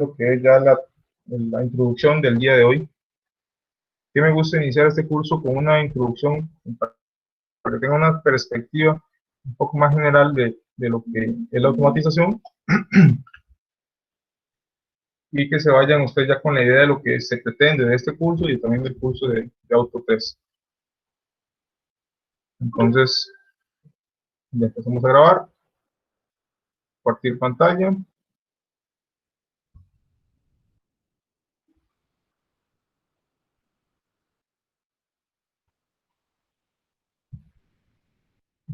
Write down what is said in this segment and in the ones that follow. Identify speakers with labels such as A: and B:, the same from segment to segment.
A: lo que es ya la introducción del día de hoy. Que me gusta iniciar este curso con una introducción para que tenga una perspectiva un poco más general de lo que es la automatización y que se vayan ustedes ya con la idea de lo que se pretende de este curso y también del curso de Autotest. Entonces, ya empezamos a grabar, compartir pantalla.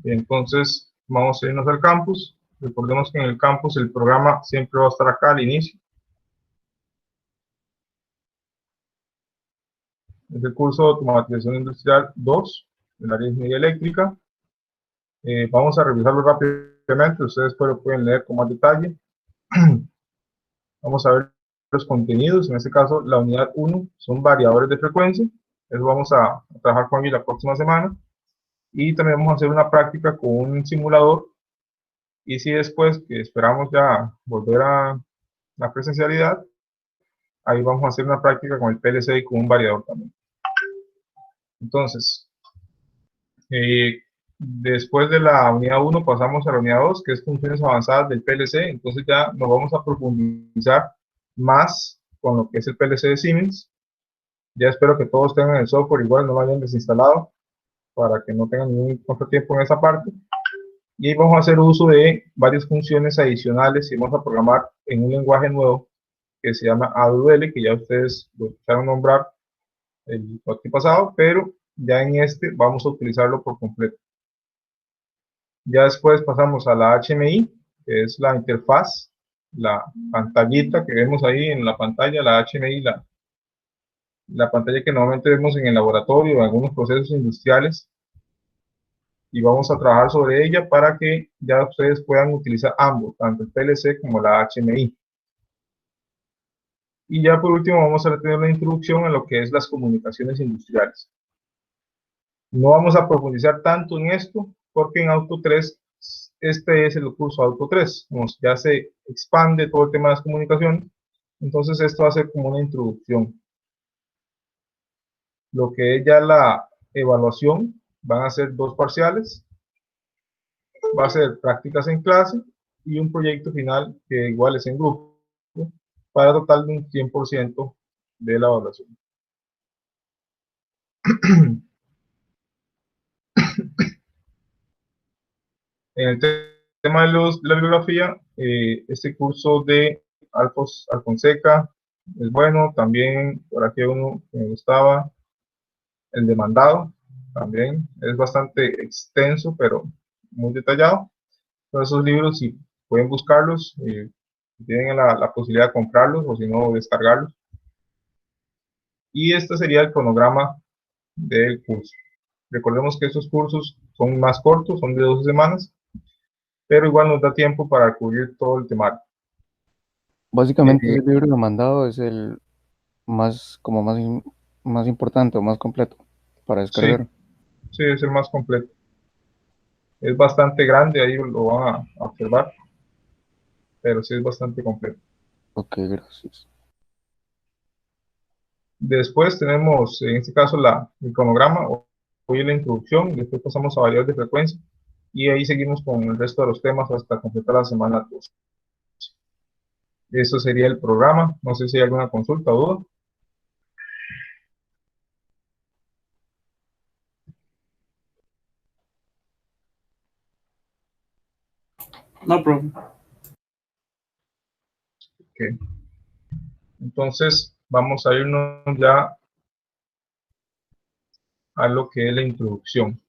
A: Y entonces, vamos a irnos al campus. Recordemos que en el campus el programa siempre va a estar acá al inicio. Es el curso de automatización industrial 2, del área de ingeniería eléctrica. Vamos a revisarlo rápidamente, ustedes lo pueden leer con más detalle. Vamos a ver los contenidos, en este caso la unidad 1 son variadores de frecuencia, eso vamos a trabajar con ellos la próxima semana, y también vamos a hacer una práctica con un simulador, y si después que esperamos ya volver a la presencialidad, ahí vamos a hacer una práctica con el PLC y con un variador también. Entonces, después de la unidad 1 pasamos a la unidad 2, que es funciones avanzadas del PLC. Entonces ya nos vamos a profundizar más con lo que es el PLC de Siemens. Ya espero que todos tengan el software igual, no lo hayan desinstalado, para que no tengan ningún contratiempo en esa parte. Y ahí vamos a hacer uso de varias funciones adicionales y vamos a programar en un lenguaje nuevo que se llama AWL, que ya ustedes lo escucharon nombrar el podcast pasado, pero ya en este vamos a utilizarlo por completo. Ya después pasamos a la HMI, que es la interfaz, la pantallita que vemos ahí en la pantalla, la HMI, la pantalla que normalmente vemos en el laboratorio, en algunos procesos industriales, y vamos a trabajar sobre ella para que ya ustedes puedan utilizar ambos, tanto el PLC como la HMI. Y ya por último vamos a tener una introducción en lo que es las comunicaciones industriales. No vamos a profundizar tanto en esto, porque en Auto 3, este es el curso Auto 3, ya se expande todo el tema de las comunicaciones, entonces esto va a ser como una introducción. Lo que es ya la evaluación, van a ser 2 parciales, va a ser prácticas en clase y un proyecto final que igual es en grupo, para total de un 100% de la evaluación. En el tema de la bibliografía, este curso de Alfonseca es bueno. También por aquí uno que me gustaba, el demandado, también es bastante extenso, pero muy detallado. Todos esos libros, si pueden buscarlos, tienen la posibilidad de comprarlos o si no, descargarlos. Y este sería el cronograma del curso. Recordemos que estos cursos son más cortos, son de 12 semanas, pero igual nos da tiempo para cubrir todo el temario.
B: Básicamente ese libro demandado es el más, como más, más importante o más completo para
A: Sí,
B: descargar.
A: sí, es el más completo. Es bastante grande, ahí lo van a observar, pero sí es bastante completo.
B: Ok, gracias.
A: Después tenemos, en este caso, el cronograma, hoy la introducción, después pasamos a variables de frecuencia, y ahí seguimos con el resto de los temas hasta completar la semana 2. Eso sería el programa. No sé si hay alguna consulta o duda.
C: No problem.
A: Okay. Entonces, vamos a irnos ya a lo que es la introducción.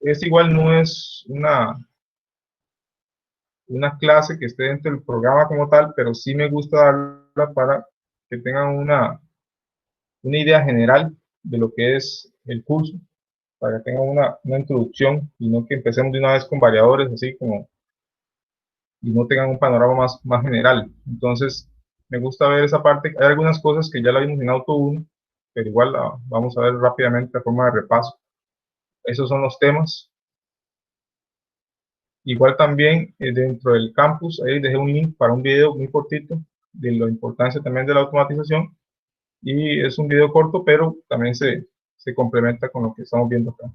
A: Es igual, no es una clase que esté dentro del programa como tal, pero sí me gusta darla para que tengan una idea general de lo que es el curso, para que tengan una introducción y no que empecemos de una vez con variadores así como, y no tengan un panorama más general. Entonces, me gusta ver esa parte. Hay algunas cosas que ya la vimos en Auto 1, pero igual la vamos a ver rápidamente a forma de repaso. Esos son los temas. Igual también dentro del campus, ahí dejé un link para un video muy cortito de la importancia también de la automatización, y es un video corto, pero también se complementa con lo que estamos viendo acá.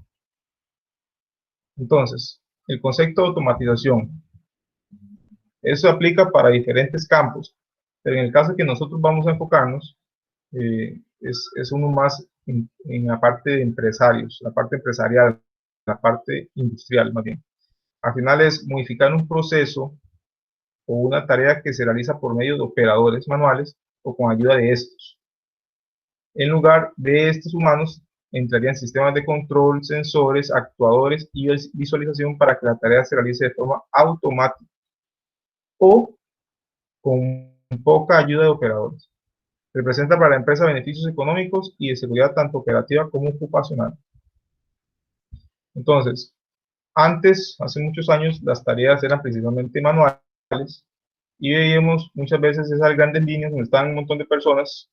A: Entonces, el concepto de automatización, eso aplica para diferentes campos, pero en el caso que nosotros vamos a enfocarnos, es uno más en la parte de empresarios, la parte empresarial, la parte industrial más bien. Al final es modificar un proceso o una tarea que se realiza por medio de operadores manuales o con ayuda de estos. En lugar de estos humanos, entrarían sistemas de control, sensores, actuadores y visualización para que la tarea se realice de forma automática o con poca ayuda de operadores. Representa para la empresa beneficios económicos y de seguridad tanto operativa como ocupacional. Entonces, antes, hace muchos años, las tareas eran principalmente manuales y veíamos muchas veces esas grandes líneas donde estaban un montón de personas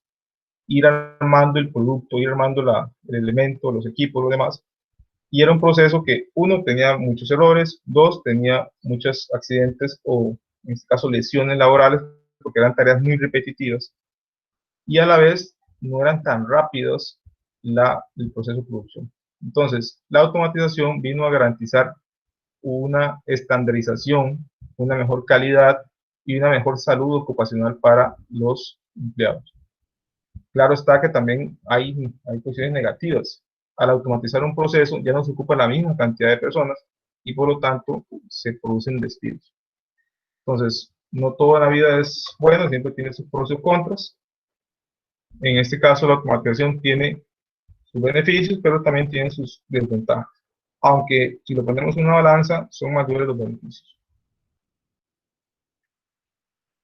A: ir armando el producto, ir armando el elemento, los equipos, lo demás. Y era un proceso que, uno, tenía muchos errores, dos, tenía muchos accidentes o, en este caso, lesiones laborales, porque eran tareas muy repetitivas. Y a la vez, no eran tan rápidos el proceso de producción. Entonces, la automatización vino a garantizar una estandarización, una mejor calidad y una mejor salud ocupacional para los empleados. Claro está que también hay cuestiones negativas. Al automatizar un proceso ya no se ocupa la misma cantidad de personas y por lo tanto se producen despidos. Entonces, no toda la vida es buena, siempre tiene sus pros y sus contras. En este caso, la automatización tiene sus beneficios, pero también tiene sus desventajas. Aunque si lo ponemos en una balanza, son mayores los beneficios.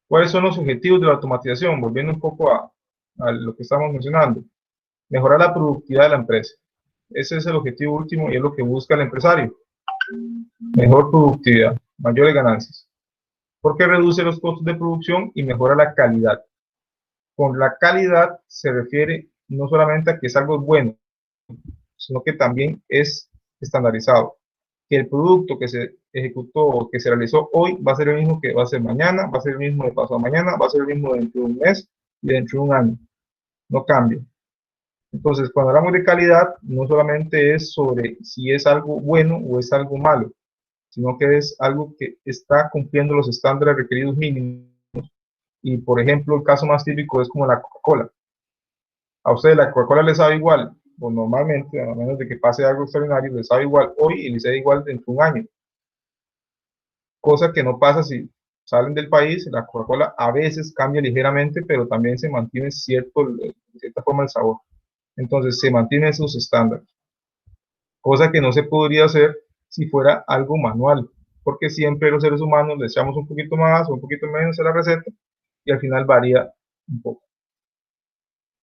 A: ¿Cuáles son los objetivos de la automatización? Volviendo un poco a lo que estamos mencionando. Mejorar la productividad de la empresa. Ese es el objetivo último y es lo que busca el empresario. Mejor productividad, mayores ganancias. Porque reduce los costos de producción y mejora la calidad. Con la calidad se refiere no solamente a que es algo bueno, sino que también es estandarizado. Que el producto que se ejecutó o que se realizó hoy va a ser el mismo que va a ser mañana, va a ser el mismo de pasado mañana, va a ser el mismo dentro de un mes y dentro de un año. No cambia. Entonces, cuando hablamos de calidad, no solamente es sobre si es algo bueno o es algo malo, sino que es algo que está cumpliendo los estándares requeridos mínimos. Y, por ejemplo, el caso más típico es como la Coca-Cola. A usted la Coca-Cola le sabe igual, o normalmente, a menos de que pase algo extraordinario, le sabe igual hoy y le sabe igual dentro de un año. Cosa que no pasa si salen del país, la Coca-Cola a veces cambia ligeramente, pero también se mantiene de cierta forma el sabor. Entonces se mantienen esos estándares, cosa que no se podría hacer si fuera algo manual, porque siempre los seres humanos le echamos un poquito más o un poquito menos a la receta y al final varía un poco.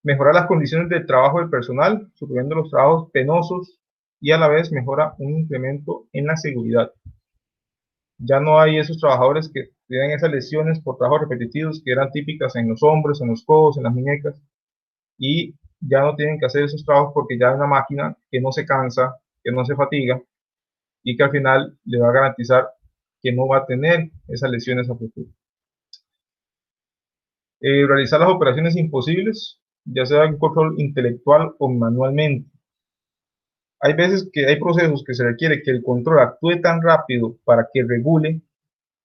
A: Mejorar las condiciones de trabajo del personal, suprimiendo los trabajos penosos y a la vez mejora un incremento en la seguridad. Ya no hay esos trabajadores que tienen esas lesiones por trabajos repetitivos que eran típicas en los hombros, en los codos, en las muñecas, y ya no tienen que hacer esos trabajos porque ya hay una máquina que no se cansa, que no se fatiga y que al final le va a garantizar que no va a tener esas lesiones a futuro. Realizar las operaciones imposibles, ya sea en control intelectual o manualmente. Hay veces que hay procesos que se requiere que el control actúe tan rápido para que regule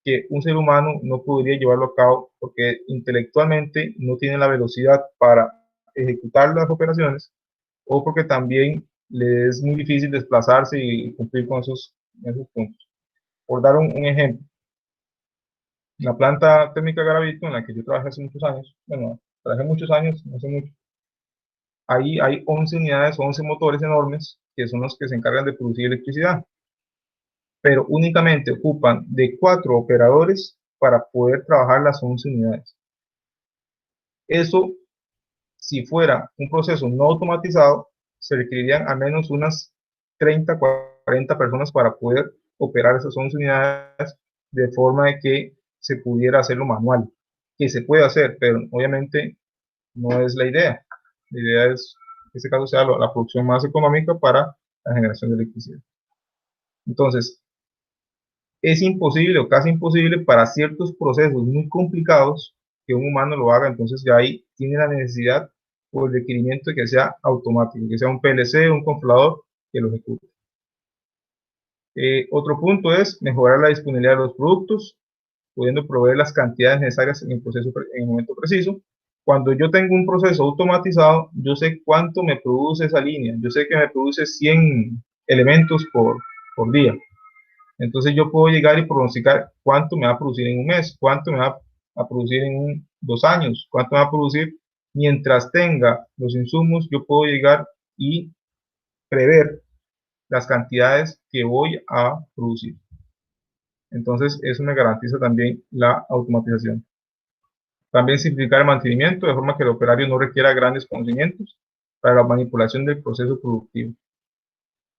A: que un ser humano no podría llevarlo a cabo porque intelectualmente no tiene la velocidad para ejecutar las operaciones o porque también le es muy difícil desplazarse y cumplir con esos puntos. Por dar un ejemplo, la planta térmica Garavito, en la que yo trabajé hace muchos años, bueno, trabajé muchos años, no sé mucho, ahí hay 11 unidades, 11 motores enormes, que son los que se encargan de producir electricidad, pero únicamente ocupan de 4 operadores para poder trabajar las 11 unidades. Eso, si fuera un proceso no automatizado, se requerirían al menos unas 30, 40 personas para poder operar esas 11 unidades de forma de que se pudiera hacerlo manual, que se puede hacer, pero obviamente no es la idea. La idea es que en este caso sea la producción más económica para la generación de electricidad. Entonces, es imposible o casi imposible para ciertos procesos muy complicados que un humano lo haga. Entonces ya ahí tiene la necesidad o el requerimiento de que sea automático, que sea un PLC, un controlador que lo ejecute. Otro punto es mejorar la disponibilidad de los productos, pudiendo proveer las cantidades necesarias en el momento preciso. Cuando yo tengo un proceso automatizado, yo sé cuánto me produce esa línea. Yo sé que me produce 100 elementos por día. Entonces yo puedo llegar y pronosticar cuánto me va a producir en un mes, cuánto me va a producir en 2 años, cuánto me va a producir. Mientras tenga los insumos, yo puedo llegar y prever las cantidades que voy a producir. Entonces eso me garantiza también la automatización. También simplificar el mantenimiento de forma que el operario no requiera grandes conocimientos para la manipulación del proceso productivo.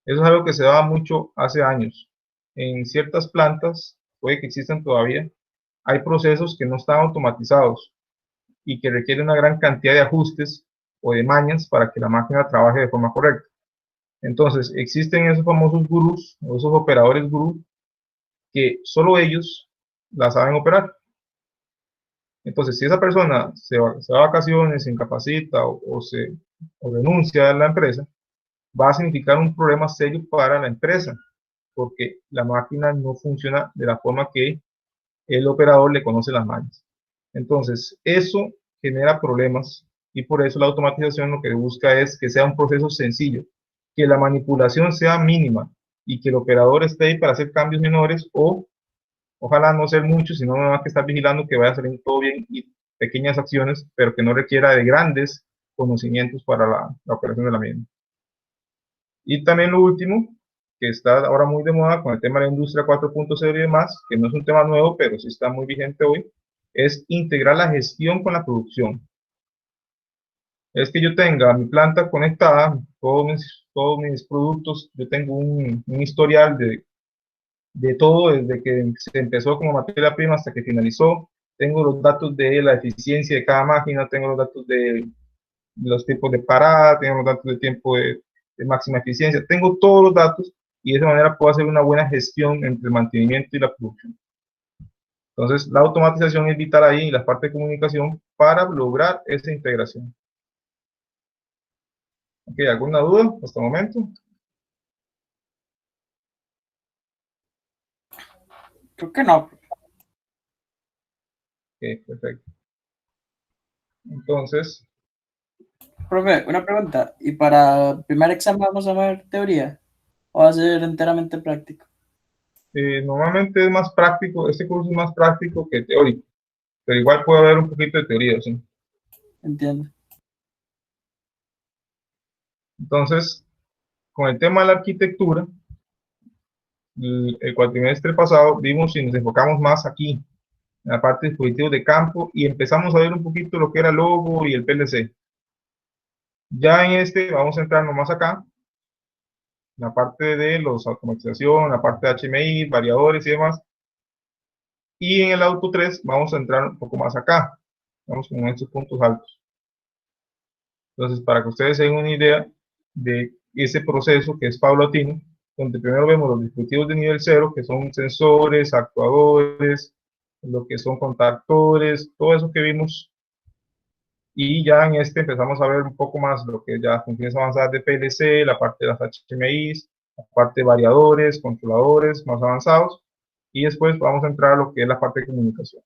A: Eso es algo que se daba mucho hace años. En ciertas plantas, puede que existan todavía, hay procesos que no están automatizados y que requieren una gran cantidad de ajustes o de mañas para que la máquina trabaje de forma correcta. Entonces, existen esos famosos gurús, o esos operadores gurú, que solo ellos la saben operar. Entonces, si esa persona se va a vacaciones, se incapacita o renuncia a la empresa, va a significar un problema serio para la empresa, porque la máquina no funciona de la forma que el operador le conoce las manos. Entonces, eso genera problemas y por eso la automatización lo que busca es que sea un proceso sencillo, que la manipulación sea mínima y que el operador esté ahí para hacer cambios menores o ojalá no ser mucho, sino nada más que estar vigilando que vaya saliendo todo bien y pequeñas acciones, pero que no requiera de grandes conocimientos para la operación de la misma. Y también lo último, que está ahora muy de moda con el tema de la industria 4.0 y demás, que no es un tema nuevo, pero sí está muy vigente hoy, es integrar la gestión con la producción. Es que yo tenga mi planta conectada, todos mis productos, yo tengo un historial de todo, desde que se empezó como materia prima hasta que finalizó. Tengo los datos de la eficiencia de cada máquina, tengo los datos de los tiempos de parada, tengo los datos de tiempo de máxima eficiencia, tengo todos los datos y de esa manera puedo hacer una buena gestión entre el mantenimiento y la producción. Entonces, la automatización es vital ahí y la parte de comunicación para lograr esa integración. ¿Ok? ¿Alguna duda hasta el momento?
C: Creo que no.
A: Ok, perfecto. Entonces,
C: Profe, una pregunta. ¿Y para el primer examen vamos a ver teoría? ¿O va a ser enteramente práctico?
A: normalmente es más práctico, este curso es más práctico que teórico, pero igual puede haber un poquito de teoría, ¿sí?
C: Entiendo.
A: Entonces, con el tema de la arquitectura, el cuatrimestre pasado vimos y nos enfocamos más aquí, en la parte de dispositivos de campo, y empezamos a ver un poquito lo que era logo y el PLC. Ya en este vamos a entrar nomás acá, en la parte de los automatización, la parte de HMI, variadores y demás. Y en el Auto 3 vamos a entrar un poco más acá, vamos con estos puntos altos. Entonces, para que ustedes tengan una idea de ese proceso que es paulatino, donde primero vemos los dispositivos de nivel 0, que son sensores, actuadores, lo que son contactores, todo eso que vimos. Y ya en este empezamos a ver un poco más lo que ya funciones avanzadas de PLC, la parte de las HMIs, la parte de variadores, controladores más avanzados. Y después vamos a entrar a lo que es la parte de comunicación.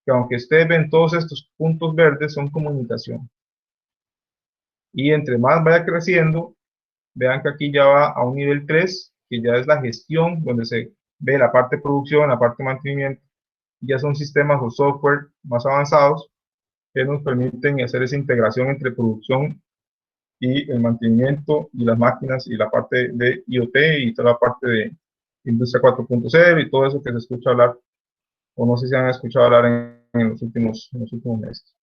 A: Que aunque ustedes ven todos estos puntos verdes, son comunicación. Y entre más vaya creciendo, vean que aquí ya va a un nivel 3, que ya es la gestión, donde se ve la parte de producción, la parte de mantenimiento. Ya son sistemas o software más avanzados que nos permiten hacer esa integración entre producción y el mantenimiento y las máquinas y la parte de IoT y toda la parte de industria 4.0 y todo eso que se escucha hablar, o no sé si han escuchado hablar en los últimos meses.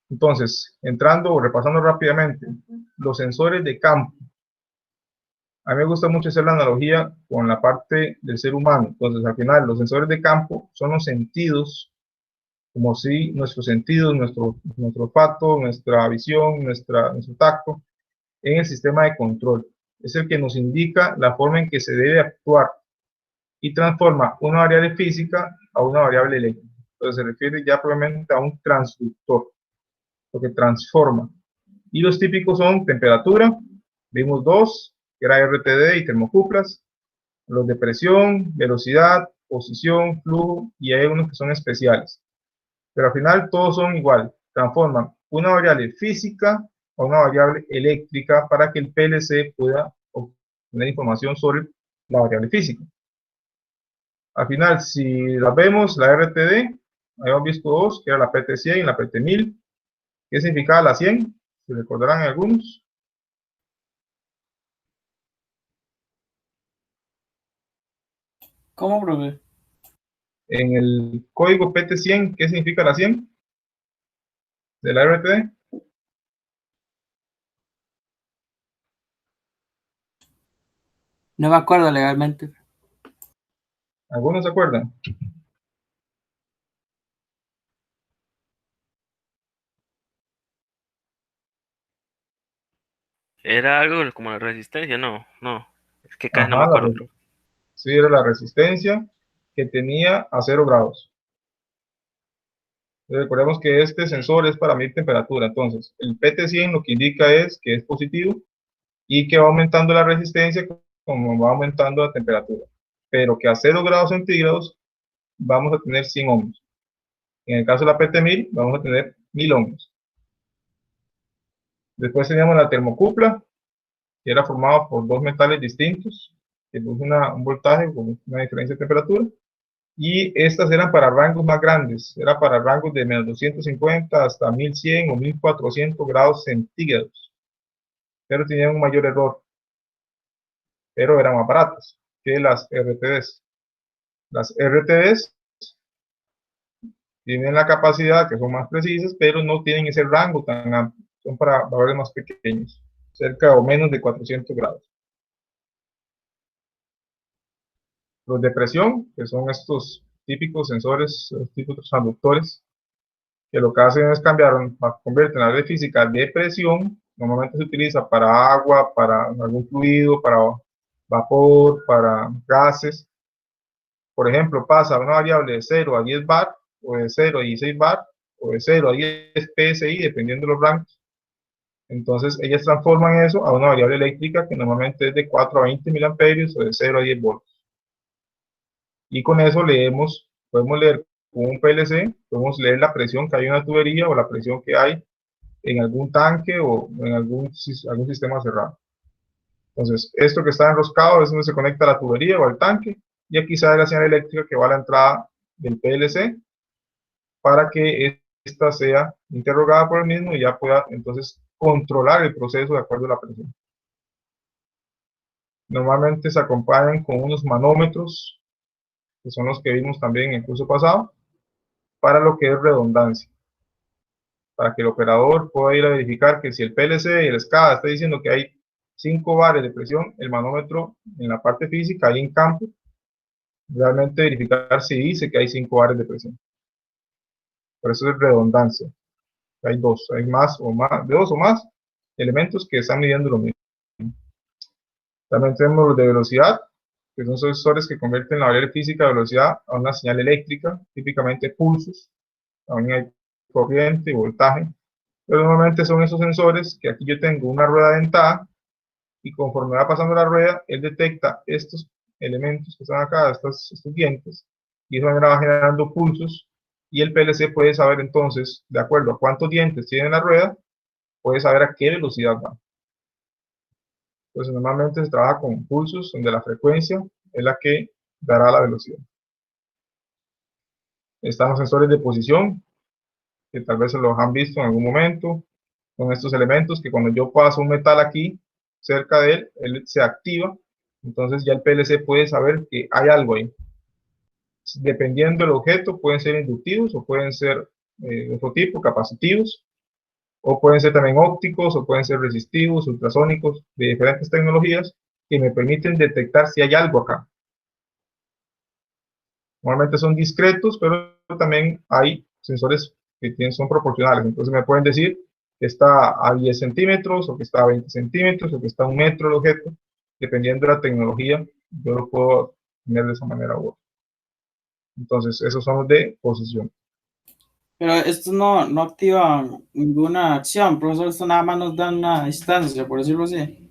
A: Entonces, entrando o repasando rápidamente, los sensores de campo. A mí me gusta mucho hacer la analogía con la parte del ser humano. Entonces, al final, los sensores de campo son los sentidos, como si nuestros sentidos, nuestro olfato, nuestra visión, nuestro tacto, en el sistema de control. es el que nos indica la forma en que se debe actuar y transforma una variable física a una variable eléctrica. Entonces se refiere ya probablemente a un transductor, lo que transforma. Y los típicos son temperatura, vimos dos, que era RTD y termocuplas, los de presión, velocidad, posición, flujo, y hay unos que son especiales. Pero al final todos son igual, transforman una variable física a una variable eléctrica para que el PLC pueda obtener información sobre la variable física. Al final, si las vemos, la RTD, habíamos visto dos, que era la PT100 y la PT1000. ¿Qué significaba la 100? ¿Se recordarán algunos?
C: ¿Cómo, profe?
A: En el código PT100, ¿qué significa la 100 de la RTD?
C: No me acuerdo legalmente.
A: ¿Algunos se acuerdan?
D: Era algo como la resistencia, no, no. Es que casi no me
A: Ajá,
D: acuerdo, profe.
A: sí, era la resistencia que tenía a 0 grados. Recordemos que este sensor es para medir temperatura. Entonces, el PT100 lo que indica es que es positivo y que va aumentando la resistencia como va aumentando la temperatura. Pero que a 0 grados centígrados vamos a tener 100 ohms. En el caso de la PT1000 vamos a tener 1000 ohms. Después teníamos la termocupla, que era formada por dos metales distintos, que produce un voltaje con una diferencia de temperatura. Y estas eran para rangos más grandes, era para rangos de menos 250 hasta 1100 o 1400 grados centígrados. Pero tenían un mayor error, pero eran más baratas que las RTDs. Las RTDs tienen la capacidad, que son más precisas, pero no tienen ese rango tan amplio, son para valores más pequeños, cerca o menos de 400 grados. Los de presión, que son estos típicos sensores, típicos transductores, que lo que hacen es convierten la red física de presión, normalmente se utiliza para agua, para algún fluido, para vapor, para gases. Por ejemplo, pasa una variable de 0 a 10 bar, o de 0 a 16 bar, o de 0 a 10 PSI, dependiendo de los rangos. Entonces, ellas transforman eso a una variable eléctrica que normalmente es de 4 a 20 mil amperios o de 0 a 10 voltios. Y con eso podemos leer con un PLC, podemos leer la presión que hay en una tubería o la presión que hay en algún tanque o en algún sistema cerrado. Entonces, esto que está enroscado es donde se conecta a la tubería o al tanque, y aquí sale la señal eléctrica que va a la entrada del PLC para que esta sea interrogada por el mismo y ya pueda entonces controlar el proceso de acuerdo a la presión. Normalmente se acompañan con unos manómetros, que son los que vimos también en el curso pasado, para lo que es redundancia, para que el operador pueda ir a verificar que si el PLC y el SCADA está diciendo que hay 5 bares de presión, el manómetro en la parte física, ahí en campo, realmente verificar si dice que hay 5 bares de presión. Por eso es redundancia. Hay de dos o más elementos que están midiendo lo mismo. También tenemos los de velocidad, que son sensores que convierten la variable física de velocidad a una señal eléctrica, típicamente pulsos. También hay corriente y voltaje. Pero normalmente son esos sensores que aquí yo tengo una rueda dentada y conforme va pasando la rueda, él detecta estos elementos que están acá, estos dientes, y eso va generando pulsos, y el PLC puede saber entonces, de acuerdo a cuántos dientes tiene la rueda, puede saber a qué velocidad va. Entonces normalmente se trabaja con pulsos donde la frecuencia es la que dará la velocidad. Están los sensores de posición, que tal vez se los han visto en algún momento. Son estos elementos que cuando yo paso un metal aquí cerca de él se activa, entonces ya el PLC puede saber que hay algo ahí. Dependiendo del objeto, pueden ser inductivos o pueden ser de otro tipo, capacitivos, o pueden ser también ópticos, o pueden ser resistivos, ultrasónicos, de diferentes tecnologías que me permiten detectar si hay algo acá. Normalmente son discretos, pero también hay sensores que son proporcionales, entonces me pueden decir que está a 10 centímetros, o que está a 20 centímetros, o que está a 1 metro el objeto, dependiendo de la tecnología, yo lo puedo tener de esa manera u otra. Entonces, esos son los de posición.
C: Pero estos no activan ninguna acción, profesor, esto nada más nos dan una distancia, por decirlo así.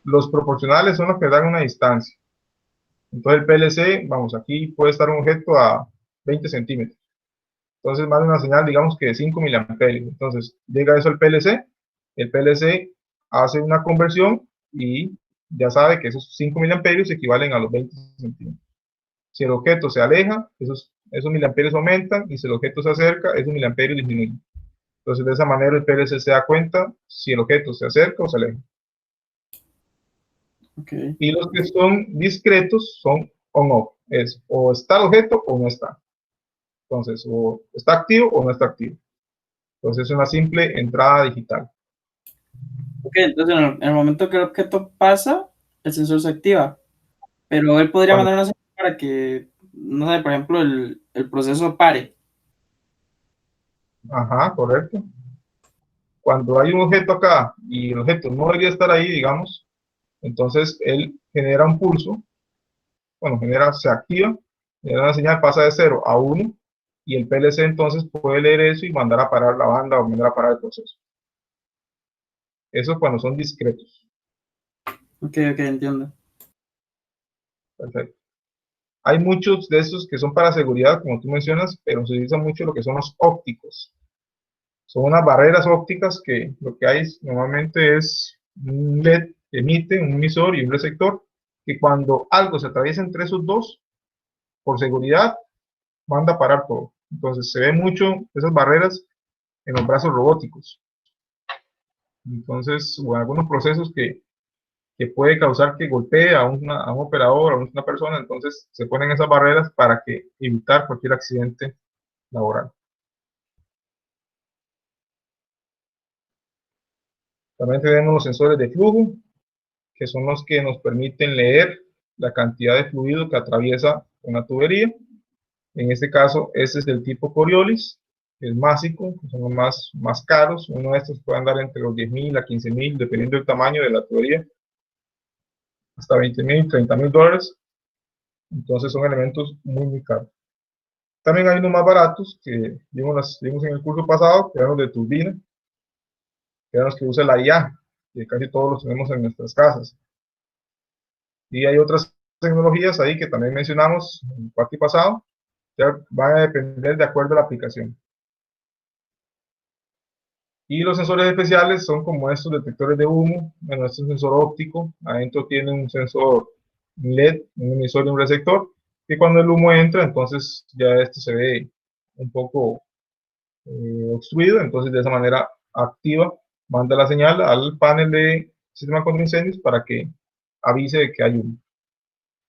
A: Los proporcionales son los que dan una distancia. Entonces el PLC, vamos, aquí puede estar un objeto a 20 centímetros. Entonces manda una señal, digamos que de 5 miliamperios. Entonces llega eso al PLC, el PLC hace una conversión y ya sabe que esos 5 miliamperios equivalen a los 20 centímetros. Si el objeto se aleja, esos miliamperios aumentan, y si el objeto se acerca, esos miliamperios disminuyen. Entonces de esa manera el PLC se da cuenta si el objeto se acerca o se aleja.
C: Okay.
A: Y los que son discretos son on-off, es o está el objeto o no está. Entonces, o está activo o no está activo. Entonces es una simple entrada digital.
C: Ok, entonces en el momento que el objeto pasa, el sensor se activa, pero él podría
A: Cuando,
C: mandar una señal para que, no sé, por ejemplo, el proceso pare.
A: ajá, correcto. Cuando hay un objeto acá y el objeto no debería estar ahí, digamos, entonces él genera un pulso, bueno, se activa, genera una señal, pasa de 0 a 1, y el PLC entonces puede leer eso y mandar a parar la banda o mandar a parar el proceso. Eso es cuando son discretos.
C: Ok, entiendo.
A: Perfecto. Hay muchos de esos que son para seguridad, como tú mencionas, pero se utiliza mucho lo que son los ópticos. Son unas barreras ópticas que lo que hay normalmente es un LED que emite, un emisor y un receptor, que cuando algo se atraviesa entre esos dos, por seguridad, manda a parar todo. Entonces se ve mucho esas barreras en los brazos robóticos. Entonces, o en algunos procesos que puede causar que golpee a un operador, a una persona, entonces se ponen esas barreras para evitar cualquier accidente laboral. También tenemos los sensores de flujo, que son los que nos permiten leer la cantidad de fluido que atraviesa una tubería. En este caso, este es del tipo Coriolis, que es másico, que son los más caros. Uno de estos puede andar entre los 10.000 a 15.000, dependiendo del tamaño de la tubería, hasta 20.000, 30.000 dólares. Entonces son elementos muy caros. También hay unos más baratos que vimos en el curso pasado, que eran los de turbina, que eran los que usa la IA, que casi todos los tenemos en nuestras casas. Y hay otras tecnologías ahí que también mencionamos en el parte pasado, que van a depender de acuerdo a la aplicación. Y los sensores especiales son como estos detectores de humo. Bueno, este es un sensor óptico, adentro tiene un sensor LED, un emisor y un receptor, que cuando el humo entra, entonces ya esto se ve un poco obstruido, entonces de esa manera activa, manda la señal al panel de sistema contra incendios para que avise de que hay humo.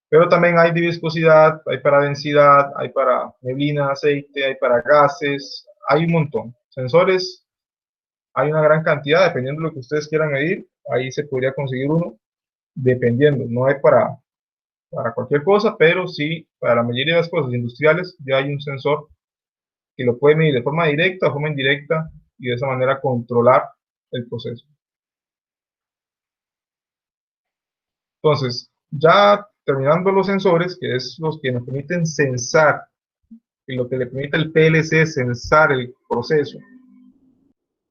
A: Pero también hay de viscosidad, hay para densidad, hay para neblina, aceite, hay para gases, hay un montón. Sensores, hay una gran cantidad, dependiendo de lo que ustedes quieran medir, ahí se podría conseguir uno, dependiendo, no es para cualquier cosa, pero sí para la mayoría de las cosas industriales ya hay un sensor que lo puede medir de forma directa o forma indirecta y de esa manera controlar el proceso. Entonces, ya terminando los sensores, que es los que nos permiten sensar, y lo que le permite al PLC sensar el proceso,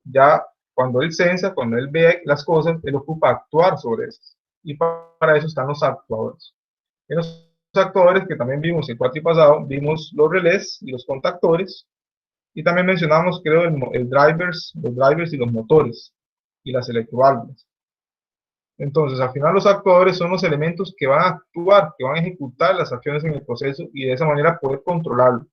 A: ya cuando él sensa, cuando él ve las cosas, él ocupa actuar sobre eso. Y para eso están los actuadores. En los actuadores que también vimos el cuatro pasado, vimos los relés y los contactores, y también mencionamos, creo, los drivers y los motores, y las electroválvulas. Entonces, al final los actuadores son los elementos que van a actuar, que van a ejecutar las acciones en el proceso y de esa manera poder controlarlo.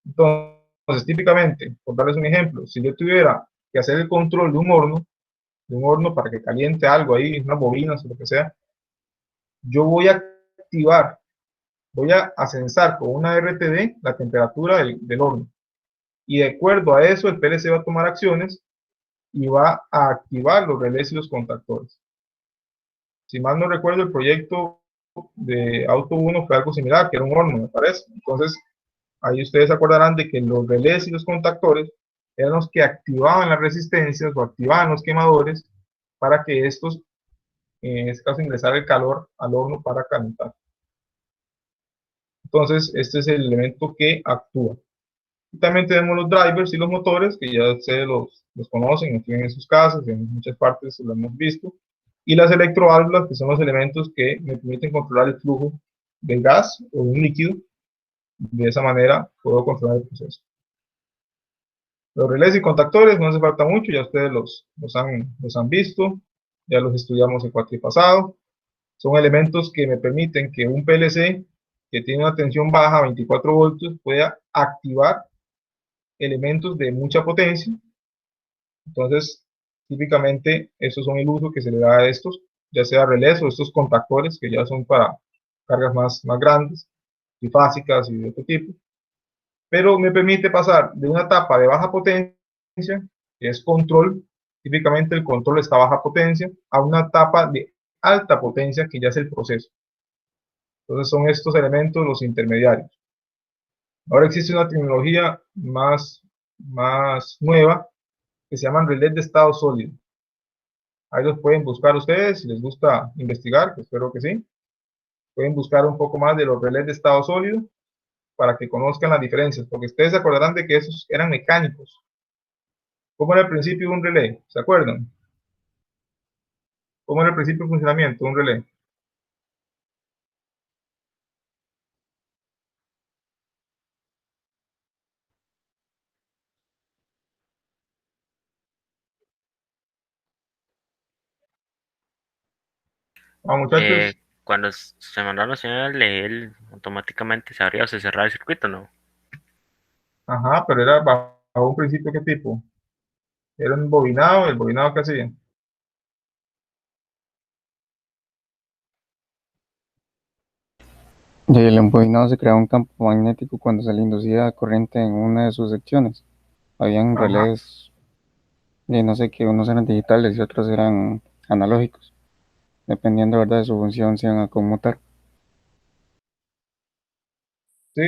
A: Entonces, típicamente, por darles un ejemplo, si yo tuviera que hacer el control de un horno para que caliente algo ahí, unas bobinas o lo que sea, yo voy a activar, voy a sensar con una RTD la temperatura del horno. Y de acuerdo a eso, el PLC va a tomar acciones y va a activar los relés y los contactores. Si mal no recuerdo, el proyecto de Auto 1 fue algo similar, que era un horno, me parece. Entonces, ahí ustedes se acordarán de que los relés y los contactores eran los que activaban las resistencias o activaban los quemadores para que estos en este caso ingresar el calor al horno para calentar. Entonces, este es el elemento que actúa. Y también tenemos los drivers y los motores, que ya ustedes los conocen, los tienen en sus casas, en muchas partes lo hemos visto. Y las electroválvulas, que son los elementos que me permiten controlar el flujo del gas o un líquido. De esa manera puedo controlar el proceso. Los relés y contactores no hace falta mucho, ya ustedes los han visto, ya los estudiamos el cuatrimestre pasado. Son elementos que me permiten que un PLC que tiene una tensión baja, 24 voltios, pueda activar elementos de mucha potencia. Entonces, típicamente, estos son el uso que se le da a estos, ya sea relés o estos contactores, que ya son para cargas más grandes, trifásicas y de otro tipo. Pero me permite pasar de una etapa de baja potencia, que es control, típicamente el control está a baja potencia, a una etapa de alta potencia, que ya es el proceso. Entonces son estos elementos los intermediarios. Ahora existe una tecnología más nueva, que se llaman relés de estado sólido. Ahí los pueden buscar ustedes, si les gusta investigar, que espero que sí. Pueden buscar un poco más de los relés de estado sólido, para que conozcan las diferencias, porque ustedes se acordarán de que esos eran mecánicos. ¿Cómo era el principio de un relé? ¿Se acuerdan? ¿Cómo era el principio de funcionamiento de un relé? Ah, muchachos.
D: Cuando se mandaron la señal de él, automáticamente se abría o se cerraba el circuito, ¿no?
A: Ajá, pero era bajo un principio, ¿qué tipo? Era un bobinado, el bobinado que hacía.
B: Y el embobinado se creaba un campo magnético cuando se le inducía corriente en una de sus secciones. Habían
A: Ajá,
B: relés, y no sé qué, unos eran digitales y otros eran analógicos. Dependiendo, ¿verdad?, de su función, se iban a conmutar.
A: sí,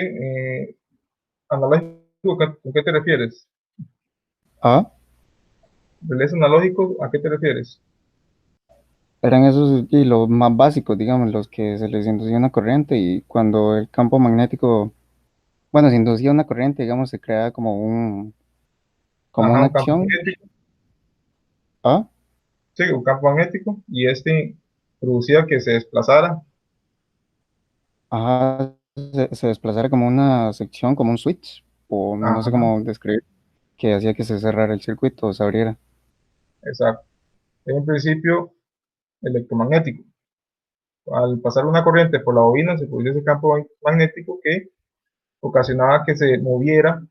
A: analógico, ¿a qué te refieres?
B: Ah,
A: ¿Relés analógicos, a qué te refieres?
B: eran esos y los más básicos, digamos, los que se les inducía una corriente y cuando el campo magnético, bueno, se inducía una corriente, digamos, se creaba como
A: Ajá,
B: una
A: un campo
B: acción.
A: magnético,
B: Ah,
A: sí, un campo magnético, y este producía que se desplazara.
B: ajá, se desplazara como una sección, como un switch, o no sé
A: Ajá,
B: cómo describir, que hacía que se cerrara el circuito o se abriera.
A: exacto. En un principio electromagnético. Al pasar una corriente por la bobina se produce ese campo magnético que ocasionaba que se moviera,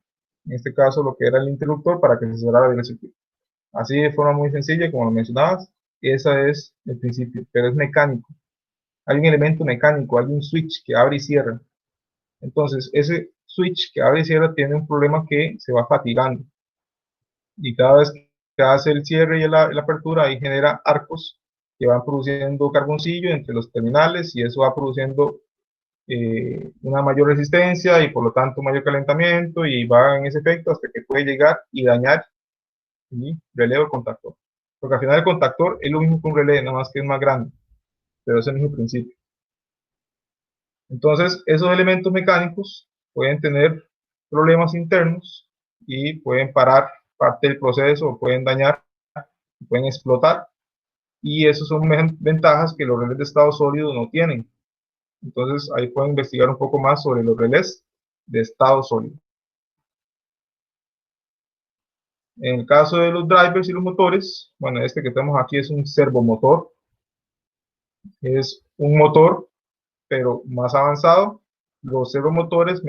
A: en este caso lo que era el interruptor, para que se cerrara bien el circuito. Así de forma muy sencilla, como lo mencionabas, ese es el principio, pero es mecánico. Hay un elemento mecánico, hay un switch que abre y cierra. Entonces, ese switch que abre y cierra tiene un problema que se va fatigando. Y cada vez que hace el cierre y la apertura, ahí genera arcos que van produciendo carboncillo entre los terminales y eso va produciendo una mayor resistencia y por lo tanto mayor calentamiento y va en ese efecto hasta que puede llegar y dañar el relé o el contactor. Porque al final el contactor es lo mismo que un relé, nada más que es más grande, pero es el mismo principio. Entonces, esos elementos mecánicos pueden tener problemas internos y pueden parar parte del proceso o pueden dañar, pueden explotar y esas son ventajas que los relés de estado sólido no tienen. Entonces, ahí pueden investigar un poco más sobre los relés de estado sólido. En el caso de los drivers y los motores, bueno, este que tenemos aquí es un servomotor. Es un motor, pero más avanzado. Los servomotores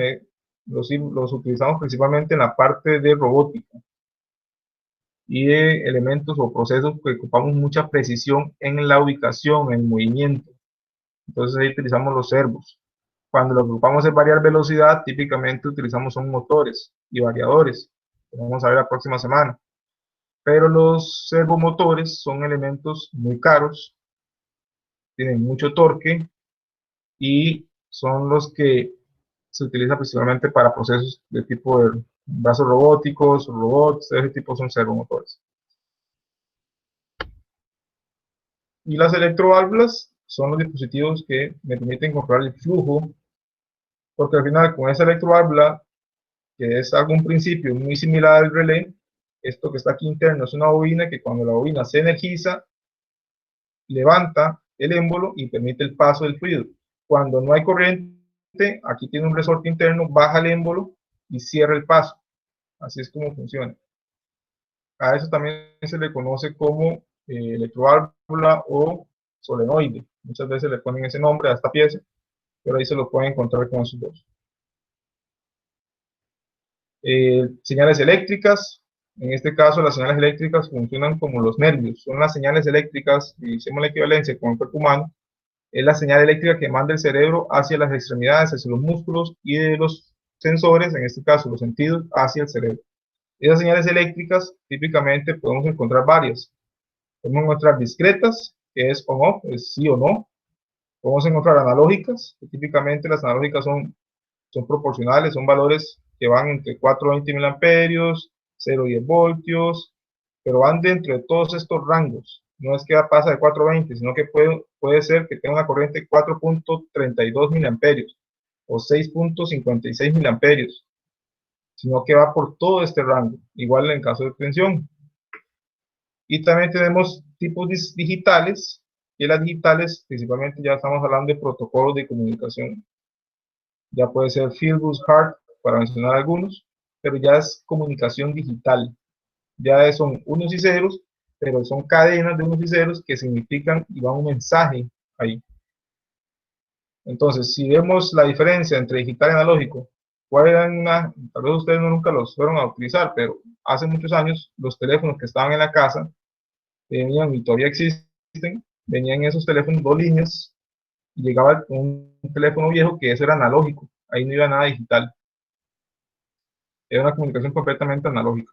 A: los utilizamos principalmente en la parte de robótica y de elementos o procesos que ocupamos mucha precisión en la ubicación, en el movimiento. Entonces ahí utilizamos los servos. Cuando lo que ocupamos es variar velocidad, típicamente utilizamos son motores y variadores, que vamos a ver la próxima semana. Pero los servomotores son elementos muy caros, tienen mucho torque y son los que se utilizan principalmente para procesos de tipo de brazos robóticos, robots, ese tipo son servomotores. Y las electroválvulas son los dispositivos que me permiten controlar el flujo, porque al final con esa electroválvula, que es algún principio muy similar al relé, esto que está aquí interno es una bobina que cuando la bobina se energiza, levanta el émbolo y permite el paso del fluido. Cuando no hay corriente, aquí tiene un resorte interno, baja el émbolo y cierra el paso. Así es como funciona. A eso también se le conoce como electroválvula o solenoide. Muchas veces le ponen ese nombre a esta pieza, pero ahí se lo pueden encontrar con esos dos. Señales eléctricas. En este caso, las señales eléctricas funcionan como los nervios. Son las señales eléctricas, y hicimos la equivalencia con el cuerpo humano, es la señal eléctrica que manda el cerebro hacia las extremidades, hacia los músculos y de los sensores, en este caso los sentidos, hacia el cerebro. Esas señales eléctricas típicamente podemos encontrar varias. Podemos encontrar discretas, que es on-off, es sí o no. Podemos encontrar analógicas, que típicamente las analógicas son proporcionales, son valores que van entre 420 miliamperios, 0,10 voltios, pero van dentro de todos estos rangos. No es que pasa de 420, sino que puede ser que tenga una corriente de 4.32 miliamperios o 6.56 miliamperios, sino que va por todo este rango, igual en caso de tensión. Y también tenemos tipos digitales, y las digitales principalmente ya estamos hablando de protocolos de comunicación. Ya puede ser Fieldbus, HART, para mencionar algunos, pero ya es comunicación digital. Ya son unos y ceros, pero son cadenas de unos y ceros que significan y va un mensaje ahí. Entonces, si vemos la diferencia entre digital y analógico, ¿cuál era tal vez ustedes nunca los fueron a utilizar, pero hace muchos años los teléfonos que estaban en la casa venían, y todavía existen, venían esos teléfonos 2 líneas, y llegaba un teléfono viejo que eso era analógico, ahí no iba nada digital. Era una comunicación completamente analógica.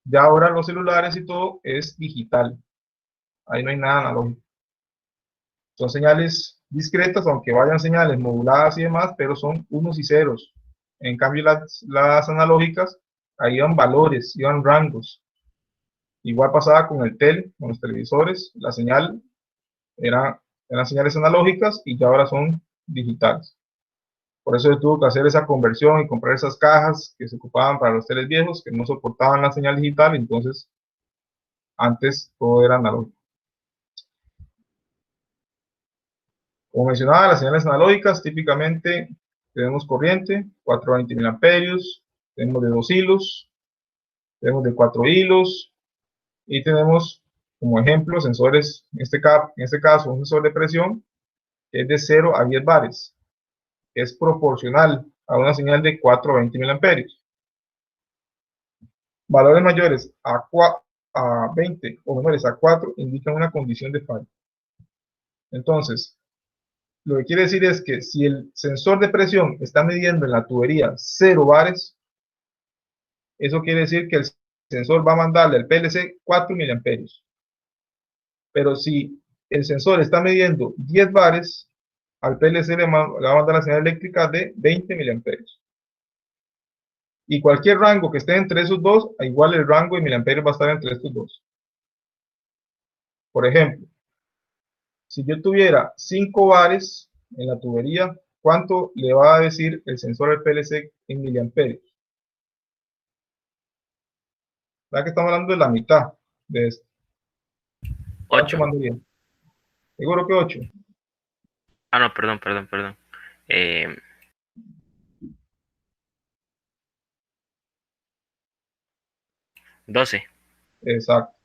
A: Ya ahora los celulares y todo es digital. Ahí no hay nada analógico. Son señales discretas, aunque vayan señales moduladas y demás, pero son unos y ceros. En cambio, las analógicas, ahí iban valores, iban rangos. Igual pasaba con el con los televisores, la señal eran señales analógicas y ya ahora son digitales. Por eso se tuvo que hacer esa conversión y comprar esas cajas que se ocupaban para los teles viejos, que no soportaban la señal digital, entonces antes todo era analógico. Como mencionaba, las señales analógicas típicamente tenemos corriente, 420 miliamperios, tenemos de 2 hilos, tenemos de 4 hilos y tenemos como ejemplo sensores, en este caso un sensor de presión que es de 0 a 10 bares, que es proporcional a una señal de 420 miliamperios. Valores mayores a 20 o menores a 4 indican una condición de falla. Entonces, lo que quiere decir es que si el sensor de presión está midiendo en la tubería 0 bares, eso quiere decir que el sensor va a mandarle al PLC 4 miliamperios. Pero si el sensor está midiendo 10 bares, al PLC le va a mandar la señal eléctrica de 20 miliamperios. Y cualquier rango que esté entre esos dos, igual el rango de miliamperios va a estar entre estos dos. Por ejemplo, si yo tuviera 5 bares en la tubería, ¿cuánto le va a decir el sensor del PLC en miliamperios? ¿Verdad que estamos hablando de la mitad de esto?
D: 8.
A: Mandaría? Seguro que 8.
D: Ah, no, perdón. 12.
A: Exacto.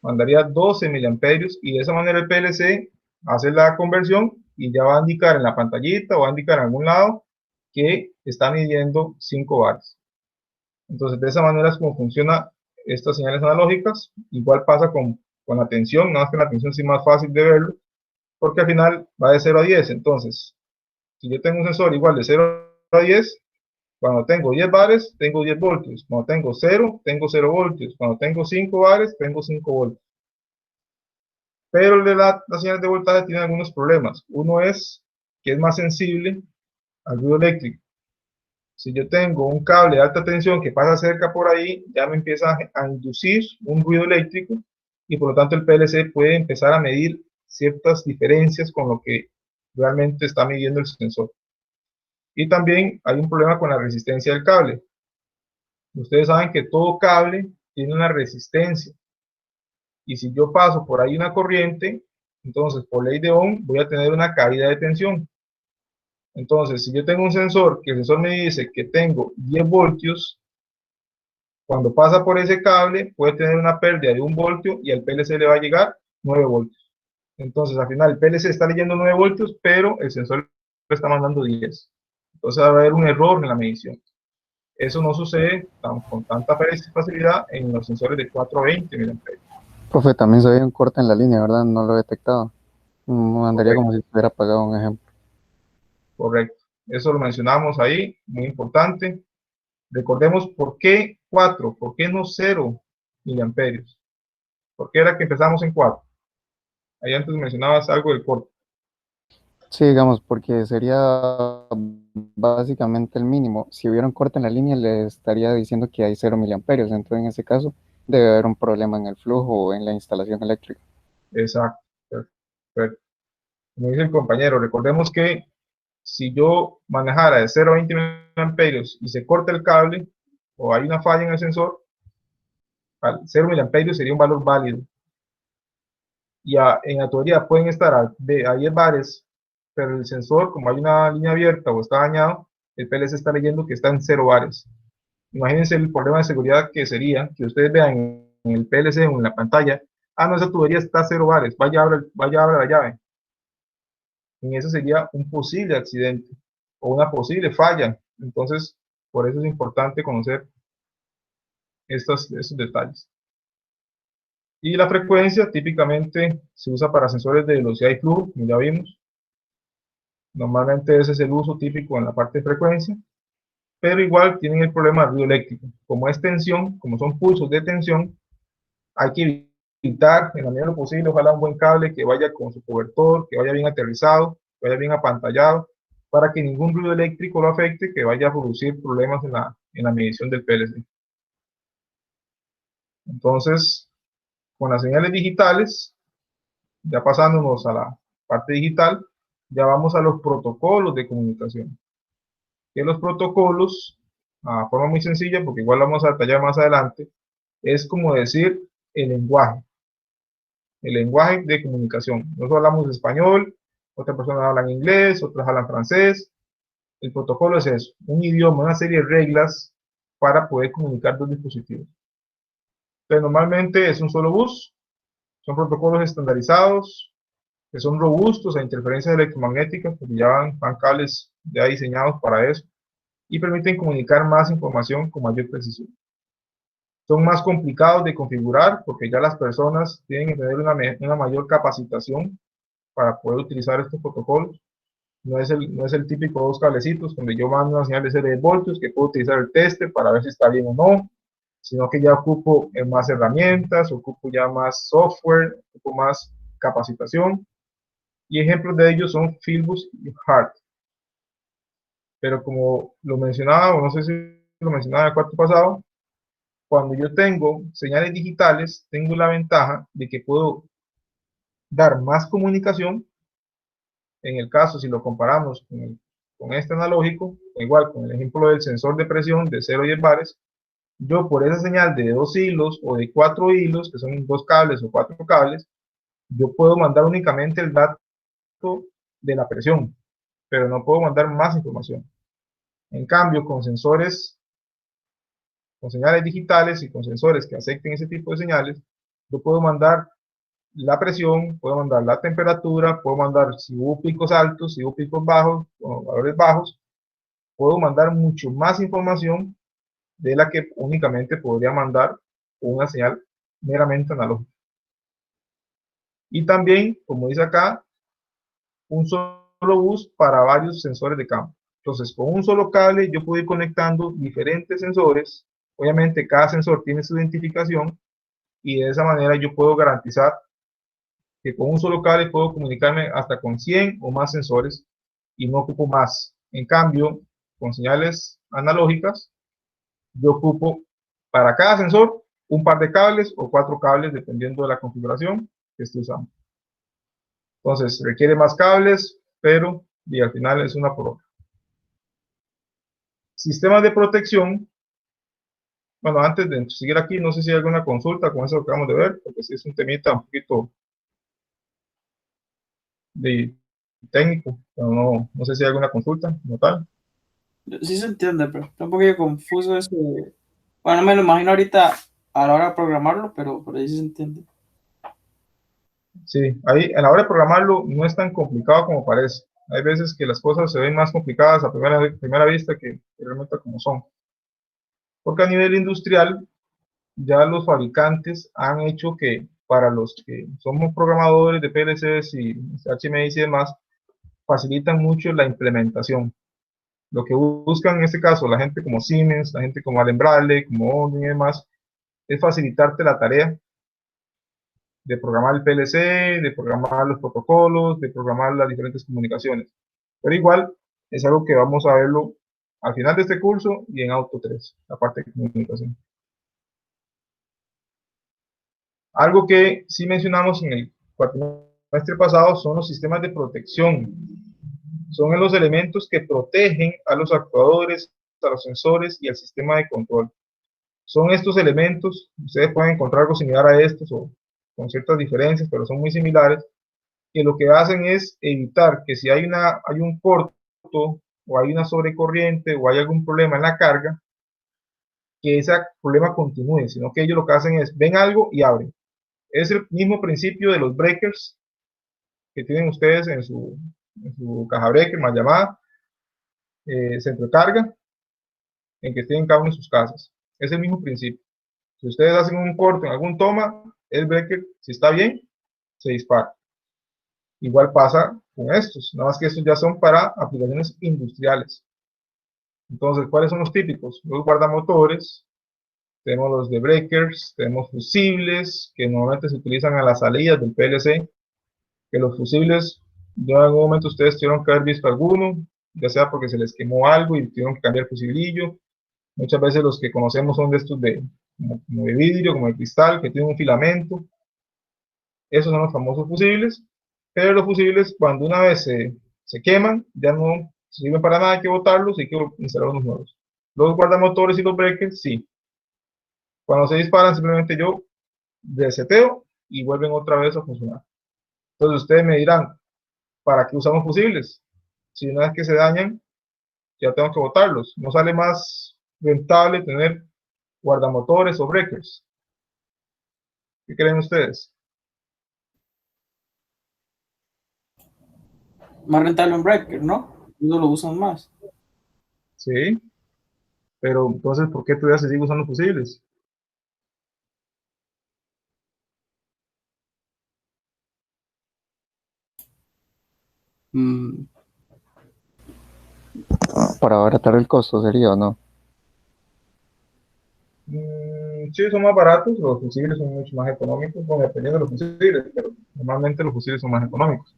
A: Mandaría 12 miliamperios y de esa manera el PLC hace la conversión y ya va a indicar en la pantallita o va a indicar en algún lado que está midiendo 5 bares. Entonces, de esa manera es como funcionan estas señales analógicas. Igual pasa con la tensión, nada más que la tensión sí es más fácil de verlo, porque al final va de 0 a 10. Entonces, si yo tengo un sensor igual de 0 a 10, cuando tengo 10 bares, tengo 10 voltios. Cuando tengo 0, tengo 0 voltios. Cuando tengo 5 bares, tengo 5 voltios. Pero las señales de voltaje tienen algunos problemas. Uno es que es más sensible al ruido eléctrico. Si yo tengo un cable de alta tensión que pasa cerca por ahí, ya me empieza a inducir un ruido eléctrico y por lo tanto el PLC puede empezar a medir ciertas diferencias con lo que realmente está midiendo el sensor. Y también hay un problema con la resistencia del cable. Ustedes saben que todo cable tiene una resistencia. Y si yo paso por ahí una corriente, entonces por ley de Ohm voy a tener una caída de tensión. Entonces, si yo tengo un sensor, que el sensor me dice que tengo 10 voltios, cuando pasa por ese cable puede tener una pérdida de 1 voltio y al PLC le va a llegar 9 voltios. Entonces, al final el PLC está leyendo 9 voltios, pero el sensor le está mandando 10. Entonces va a haber un error en la medición. Eso no sucede con tanta facilidad en los sensores de 420 mA.
B: Profe, también se ve un corte en la línea, ¿verdad? No lo he detectado. Andaría
A: Correcto.
B: como si estuviera apagado, un ejemplo.
A: Correcto. Eso lo mencionamos ahí, muy importante. Recordemos por qué 4, por qué no 0 miliamperios. ¿Por qué era que empezamos en 4? Ahí antes mencionabas algo del corte.
B: Sí, digamos, porque sería básicamente el mínimo. Si hubiera un corte en la línea, le estaría diciendo que hay 0 miliamperios. Entonces, en ese caso, debe haber un problema en el flujo o en la instalación eléctrica.
A: Exacto. Perfecto. Como dice el compañero, recordemos que si yo manejara de 0 a 20 miliamperios y se corta el cable o hay una falla en el sensor, 0 miliamperios sería un valor válido. Y en la teoría pueden estar a 10 bares, pero el sensor, como hay una línea abierta o está dañado, el PLC está leyendo que está en 0 bares. Imagínense el problema de seguridad que sería que ustedes vean en el PLC o en la pantalla, no, esa tubería está a 0 bares, vaya, abre la llave. En eso sería un posible accidente o una posible falla. Entonces, por eso es importante conocer estos detalles. Y la frecuencia típicamente se usa para sensores de velocidad y flujo, como ya vimos. Normalmente ese es el uso típico en la parte de frecuencia, pero igual tienen el problema del ruido eléctrico. Como es tensión, como son pulsos de tensión, hay que evitar en la medida de lo posible, ojalá un buen cable que vaya con su cobertor, que vaya bien aterrizado, que vaya bien apantallado, para que ningún ruido eléctrico lo afecte, que vaya a producir problemas en la medición del PLC. Entonces, con las señales digitales, ya pasándonos a la parte digital, ya vamos a los protocolos de comunicación. Que los protocolos, a forma muy sencilla, porque igual lo vamos a detallar más adelante, es como decir el lenguaje de comunicación. Nosotros hablamos español, otras personas hablan inglés, otras hablan francés. El protocolo es eso, un idioma, una serie de reglas para poder comunicar dos dispositivos. Pero normalmente es un solo bus, son protocolos estandarizados, que son robustos a interferencias electromagnéticas, porque ya van cables ya diseñados para eso, y permiten comunicar más información con mayor precisión. Son más complicados de configurar, porque ya las personas tienen que tener una mayor capacitación para poder utilizar estos protocolos. No es el típico dos cablecitos donde yo mando una señal de 0 voltios que puedo utilizar el tester para ver si está bien o no, sino que ya ocupo más herramientas, ocupo ya más software, ocupo más capacitación, y ejemplos de ellos son Fieldbus y HART. Pero como lo mencionaba, o no sé si lo mencionaba el cuarto pasado, cuando yo tengo señales digitales, tengo la ventaja de que puedo dar más comunicación. En el caso, si lo comparamos con este analógico, igual con el ejemplo del sensor de presión de 0 a 10 bares, yo por esa señal de 2 hilos o de 4 hilos, que son 2 cables o 4 cables, yo puedo mandar únicamente el dato de la presión, pero no puedo mandar más información. En cambio, con sensores, con señales digitales y con sensores que acepten ese tipo de señales, yo puedo mandar la presión, puedo mandar la temperatura, puedo mandar si hubo picos altos, si hubo picos bajos, o valores bajos, puedo mandar mucho más información de la que únicamente podría mandar una señal meramente analógica. Y también, como dice acá, un solo bus para varios sensores de campo. Entonces, con un solo cable yo puedo ir conectando diferentes sensores. Obviamente, cada sensor tiene su identificación y de esa manera yo puedo garantizar que con un solo cable puedo comunicarme hasta con 100 o más sensores y no ocupo más. En cambio, con señales analógicas, yo ocupo para cada sensor un par de cables o 4 cables, dependiendo de la configuración que esté usando. Entonces, requiere más cables, pero y al final es una por otra. Sistemas de protección. Bueno, antes de seguir aquí, no sé si hay alguna consulta con eso que acabamos de ver, porque sí es un temita un poquito de técnico, pero no sé si hay alguna consulta como tal.
C: Sí se entiende, pero está un poquito confuso eso. Bueno, no me lo imagino ahorita a la hora de programarlo, pero ahí sí se entiende.
A: Sí, ahí a la hora de programarlo no es tan complicado como parece. Hay veces que las cosas se ven más complicadas a primera vista que realmente como son. Porque a nivel industrial, ya los fabricantes han hecho que para los que somos programadores de PLCs y HMI y demás, facilitan mucho la implementación. Lo que buscan en este caso la gente como Siemens, la gente como Allen Bradley, como Omni y demás, es facilitarte la tarea de programar el PLC, de programar los protocolos, de programar las diferentes comunicaciones. Pero igual es algo que vamos a verlo al final de este curso y en Auto 3, la parte de comunicación. Algo que sí mencionamos en el cuatrimestre pasado son los sistemas de protección. Son los elementos que protegen a los actuadores, a los sensores y al sistema de control. Son estos elementos, ustedes pueden encontrar algo similar a estos o con ciertas diferencias, pero son muy similares, que lo que hacen es evitar que si hay un corto o hay una sobrecorriente o hay algún problema en la carga, que ese problema continúe, sino que ellos lo que hacen es, ven algo y abren. Es el mismo principio de los breakers que tienen ustedes en su caja breaker, mal llamada, centro de carga, en que tienen cada uno de sus casas. Es el mismo principio. Si ustedes hacen un corte en algún toma, el breaker, si está bien, se dispara. Igual pasa con estos, nada más que estos ya son para aplicaciones industriales. Entonces, ¿cuáles son los típicos? Los guardamotores, tenemos los de breakers, tenemos fusibles, que normalmente se utilizan a las salidas del PLC, que los fusibles, ya en algún momento ustedes tuvieron que haber visto alguno, ya sea porque se les quemó algo y tuvieron que cambiar el fusibilillo. Muchas veces los que conocemos son de estos como de vidrio, como de cristal, que tienen un filamento. Esos son los famosos fusibles, pero los fusibles cuando una vez se queman, ya no sirven para nada, hay que botarlos y hay que instalar unos nuevos. Los guardamotores y los breakers, sí. Cuando se disparan, simplemente yo reseteo y vuelven otra vez a funcionar. Entonces ustedes me dirán, ¿para qué usamos fusibles? Si una vez que se dañan, ya tengo que botarlos. ¿No sale más rentable tener guardamotores o breakers? ¿Qué creen ustedes?
C: Más rentable un breaker, ¿no? Ellos lo usan más.
A: Sí, pero entonces, ¿por qué todavía se sigue usando fusibles?
C: Mm,
B: Para abaratar el costo sería, ¿o no?
A: Sí, son más baratos, los fusibles son mucho más económicos, bueno, dependiendo de los fusibles, pero normalmente los fusibles son más económicos.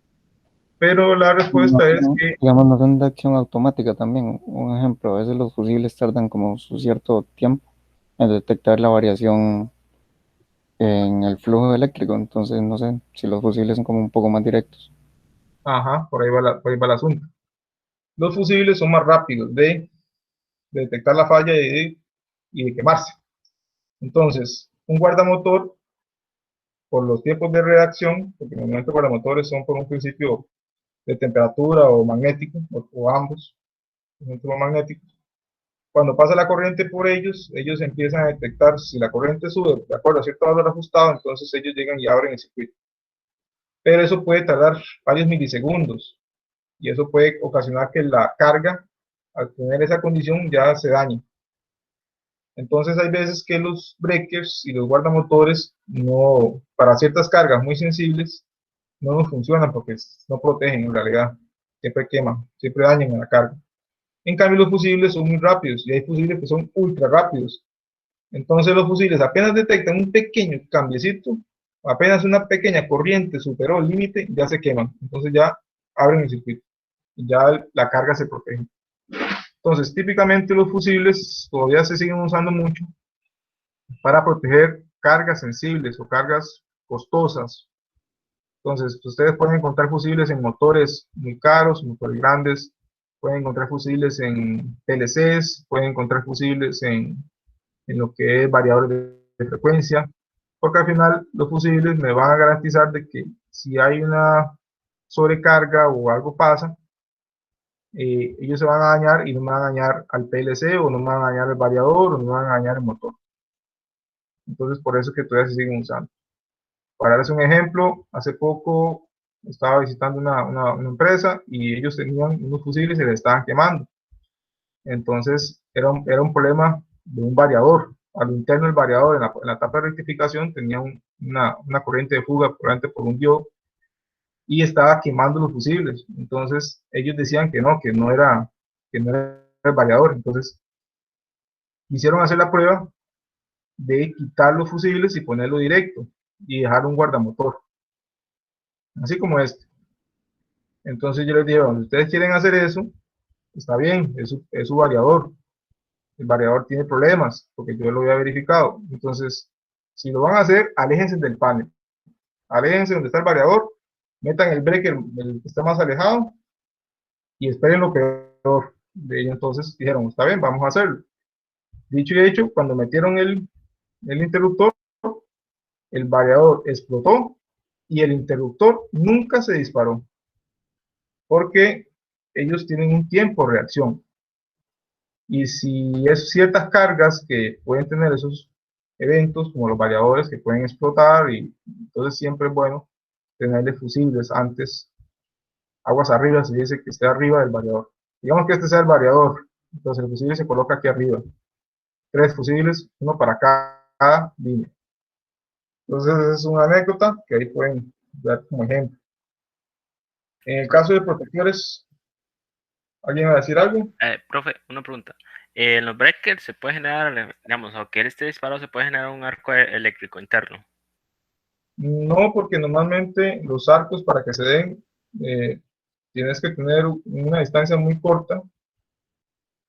A: Pero la
B: No
A: respuesta es
B: son,
A: que,
B: digamos, no son de acción automática también. Un ejemplo, a veces los fusibles tardan como su cierto tiempo en detectar la variación en el flujo eléctrico, entonces no sé si los fusibles son como un poco más directos.
A: ajá, por ahí va el asunto. Los fusibles son más rápidos de detectar la falla y de quemarse. Entonces, un guardamotor, por los tiempos de reacción, porque normalmente guardamotores son por un principio de temperatura o magnético, o ambos, magnéticos. Cuando pasa la corriente por ellos, ellos empiezan a detectar si la corriente sube de acuerdo a cierto valor ajustado, entonces ellos llegan y abren el circuito. Pero eso puede tardar varios milisegundos y eso puede ocasionar que la carga, al tener esa condición, ya se dañe. Entonces hay veces que los breakers y los guardamotores no, para ciertas cargas muy sensibles, no nos funcionan porque no protegen en realidad. Siempre queman, siempre dañan a la carga. En cambio, los fusibles son muy rápidos y hay fusibles que son ultra rápidos. Entonces, los fusibles apenas detectan un pequeño cambiecito, apenas una pequeña corriente superó el límite, ya se queman. Entonces, ya abren el circuito y ya la carga se protege. Entonces, típicamente los fusibles todavía se siguen usando mucho para proteger cargas sensibles o cargas costosas. Entonces, ustedes pueden encontrar fusibles en motores muy caros, motores grandes, pueden encontrar fusibles en PLCs, pueden encontrar fusibles en lo que es variadores de frecuencia, porque al final los fusibles me van a garantizar de que si hay una sobrecarga o algo pasa, ellos se van a dañar y no me van a dañar al PLC o no me van a dañar el variador o no me van a dañar el motor. Entonces por eso es que todavía se siguen usando. Para darles un ejemplo, hace poco estaba visitando una empresa y ellos tenían unos fusibles y se les estaban quemando. Entonces era un problema de un variador. A lo interno del variador, en la etapa de rectificación, tenía una corriente de fuga, probablemente por un diodo, y estaba quemando los fusibles. Entonces ellos decían que no era el variador. Entonces quisieron hacer la prueba de quitar los fusibles y ponerlo directo y dejar un guardamotor, así como este. Entonces yo les dije, bueno, si ustedes quieren hacer eso, está bien, es su variador. El variador tiene problemas, porque yo lo había verificado. Entonces, si lo van a hacer, aléjense del panel. Aléjense donde está el variador, metan el breaker, el que está más alejado, y esperen lo peor de ellos. Entonces dijeron, está bien, vamos a hacerlo. Dicho y hecho, cuando metieron el interruptor, el variador explotó y el interruptor nunca se disparó, porque ellos tienen un tiempo de reacción. Y si es ciertas cargas que pueden tener esos eventos, como los variadores que pueden explotar, y entonces siempre es bueno tenerle fusibles antes, aguas arriba, se dice que esté arriba del variador. Digamos que este sea el variador, entonces el fusible se coloca aquí arriba. 3 fusibles, uno para cada línea. Entonces esa es una anécdota que ahí pueden ver como ejemplo. En el caso de protectores, ¿alguien va a decir algo?
D: Profe, una pregunta. En los breakers se puede generar, digamos, aunque él esté disparado, se puede generar un arco eléctrico interno.
A: No, porque normalmente los arcos para que se den, tienes que tener una distancia muy corta,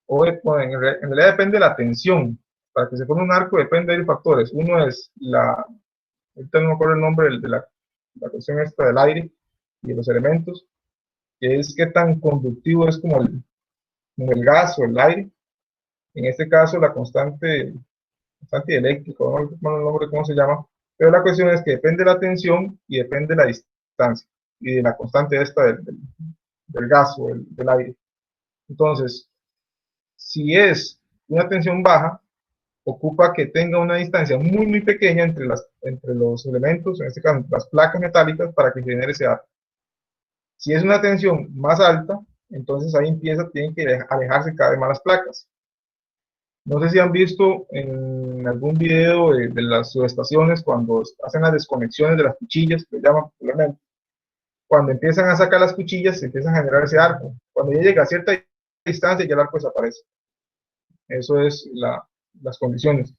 A: o en realidad depende de la tensión. Para que se forme un arco depende de factores. Uno es ahorita no me acuerdo el nombre de la cuestión esta del aire y de los elementos, que es qué tan conductivo es como el gas o el aire. En este caso, la constante eléctrico, no recuerdo el nombre, cómo se llama, pero la cuestión es que depende de la tensión y depende de la distancia y de la constante esta del gas o del aire. Entonces, si es una tensión baja, ocupa que tenga una distancia muy, muy pequeña entre los elementos, en este caso las placas metálicas, para que genere ese arco. Si es una tensión más alta, entonces ahí tienen que alejarse cada vez más las placas. No sé si han visto en algún video de las subestaciones cuando hacen las desconexiones de las cuchillas, que llaman popularmente. Cuando empiezan a sacar las cuchillas, se empieza a generar ese arco. Cuando ya llega a cierta distancia, ya el arco desaparece. Eso es las condiciones.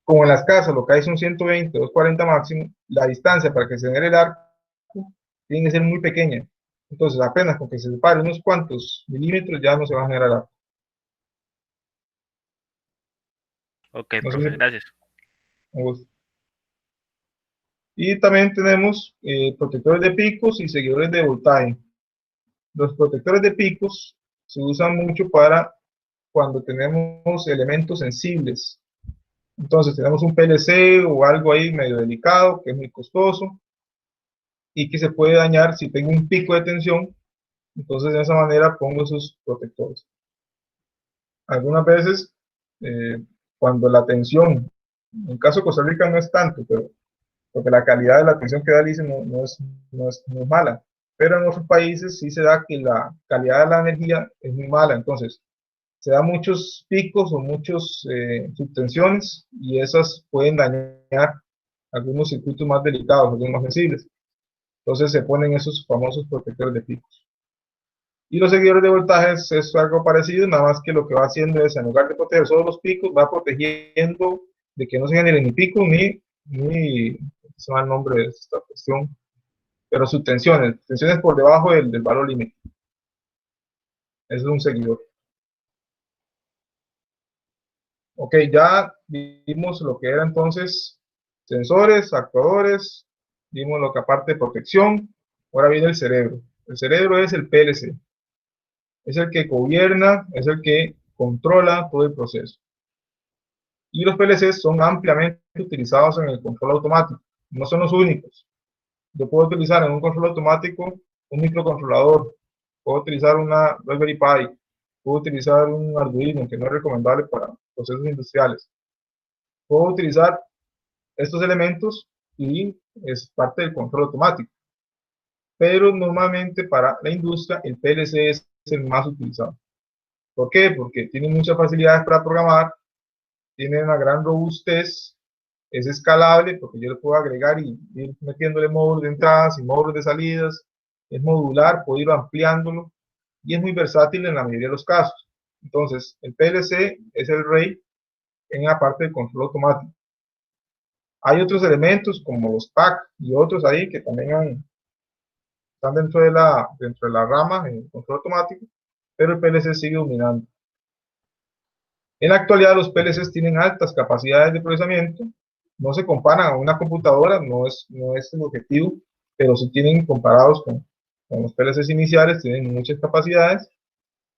A: Como en las casas, lo que hay son 120, 240 máximo, la distancia para que se genere el arco tiene que ser muy pequeña. Entonces, apenas con que se separe unos cuantos milímetros, ya no se va a generar arco.
D: Ok,
A: No sé
D: profe,
A: si
D: gracias.
A: Y también tenemos protectores de picos y seguidores de voltaje. Los protectores de picos se usan mucho para cuando tenemos elementos sensibles. Entonces tenemos un PLC o algo ahí medio delicado, que es muy costoso y que se puede dañar si tengo un pico de tensión. Entonces de esa manera pongo esos protectores. Algunas veces, cuando la tensión, en el caso de Costa Rica no es tanto, pero porque la calidad de la atención que da el ICE no es mala, pero en otros países sí se da que la calidad de la energía es muy mala. Entonces se da muchos picos o muchas subtensiones, y esas pueden dañar algunos circuitos más delicados, algunos más sensibles. Entonces se ponen esos famosos protectores de picos. Y los seguidores de voltajes es algo parecido, nada más que lo que va haciendo es, en lugar de proteger solo los picos, va protegiendo de que no se generen ni picos ni se llama el nombre de esta cuestión, pero sus tensiones por debajo del valor límite. Ese es un seguidor. Ok, ya vimos lo que era entonces sensores, actuadores, vimos lo que aparte de protección, Ahora viene el cerebro. El cerebro es el PLC. Es el que gobierna, es el que controla todo el proceso. Y los PLCs son ampliamente utilizados en el control automático. No son los únicos. Yo puedo utilizar en un control automático un microcontrolador, puedo utilizar una Raspberry Pi, puedo utilizar un Arduino, que no es recomendable para procesos industriales. Puedo utilizar estos elementos y es parte del control automático. Pero normalmente para la industria el PLC es el más utilizado. ¿Por qué? Porque tiene muchas facilidades para programar, tiene una gran robustez, es escalable porque yo le puedo agregar y ir metiéndole módulos de entradas y módulos de salidas, es modular, puedo ir ampliándolo y es muy versátil en la mayoría de los casos. Entonces, el PLC es el rey en la parte del control automático. Hay otros elementos como los PAC y otros ahí que también están dentro de la rama en el control automático, pero el PLC sigue dominando. En la actualidad los PLCs tienen altas capacidades de procesamiento, no se comparan a una computadora, no es el objetivo, pero sí tienen comparados con los PLCs iniciales, tienen muchas capacidades,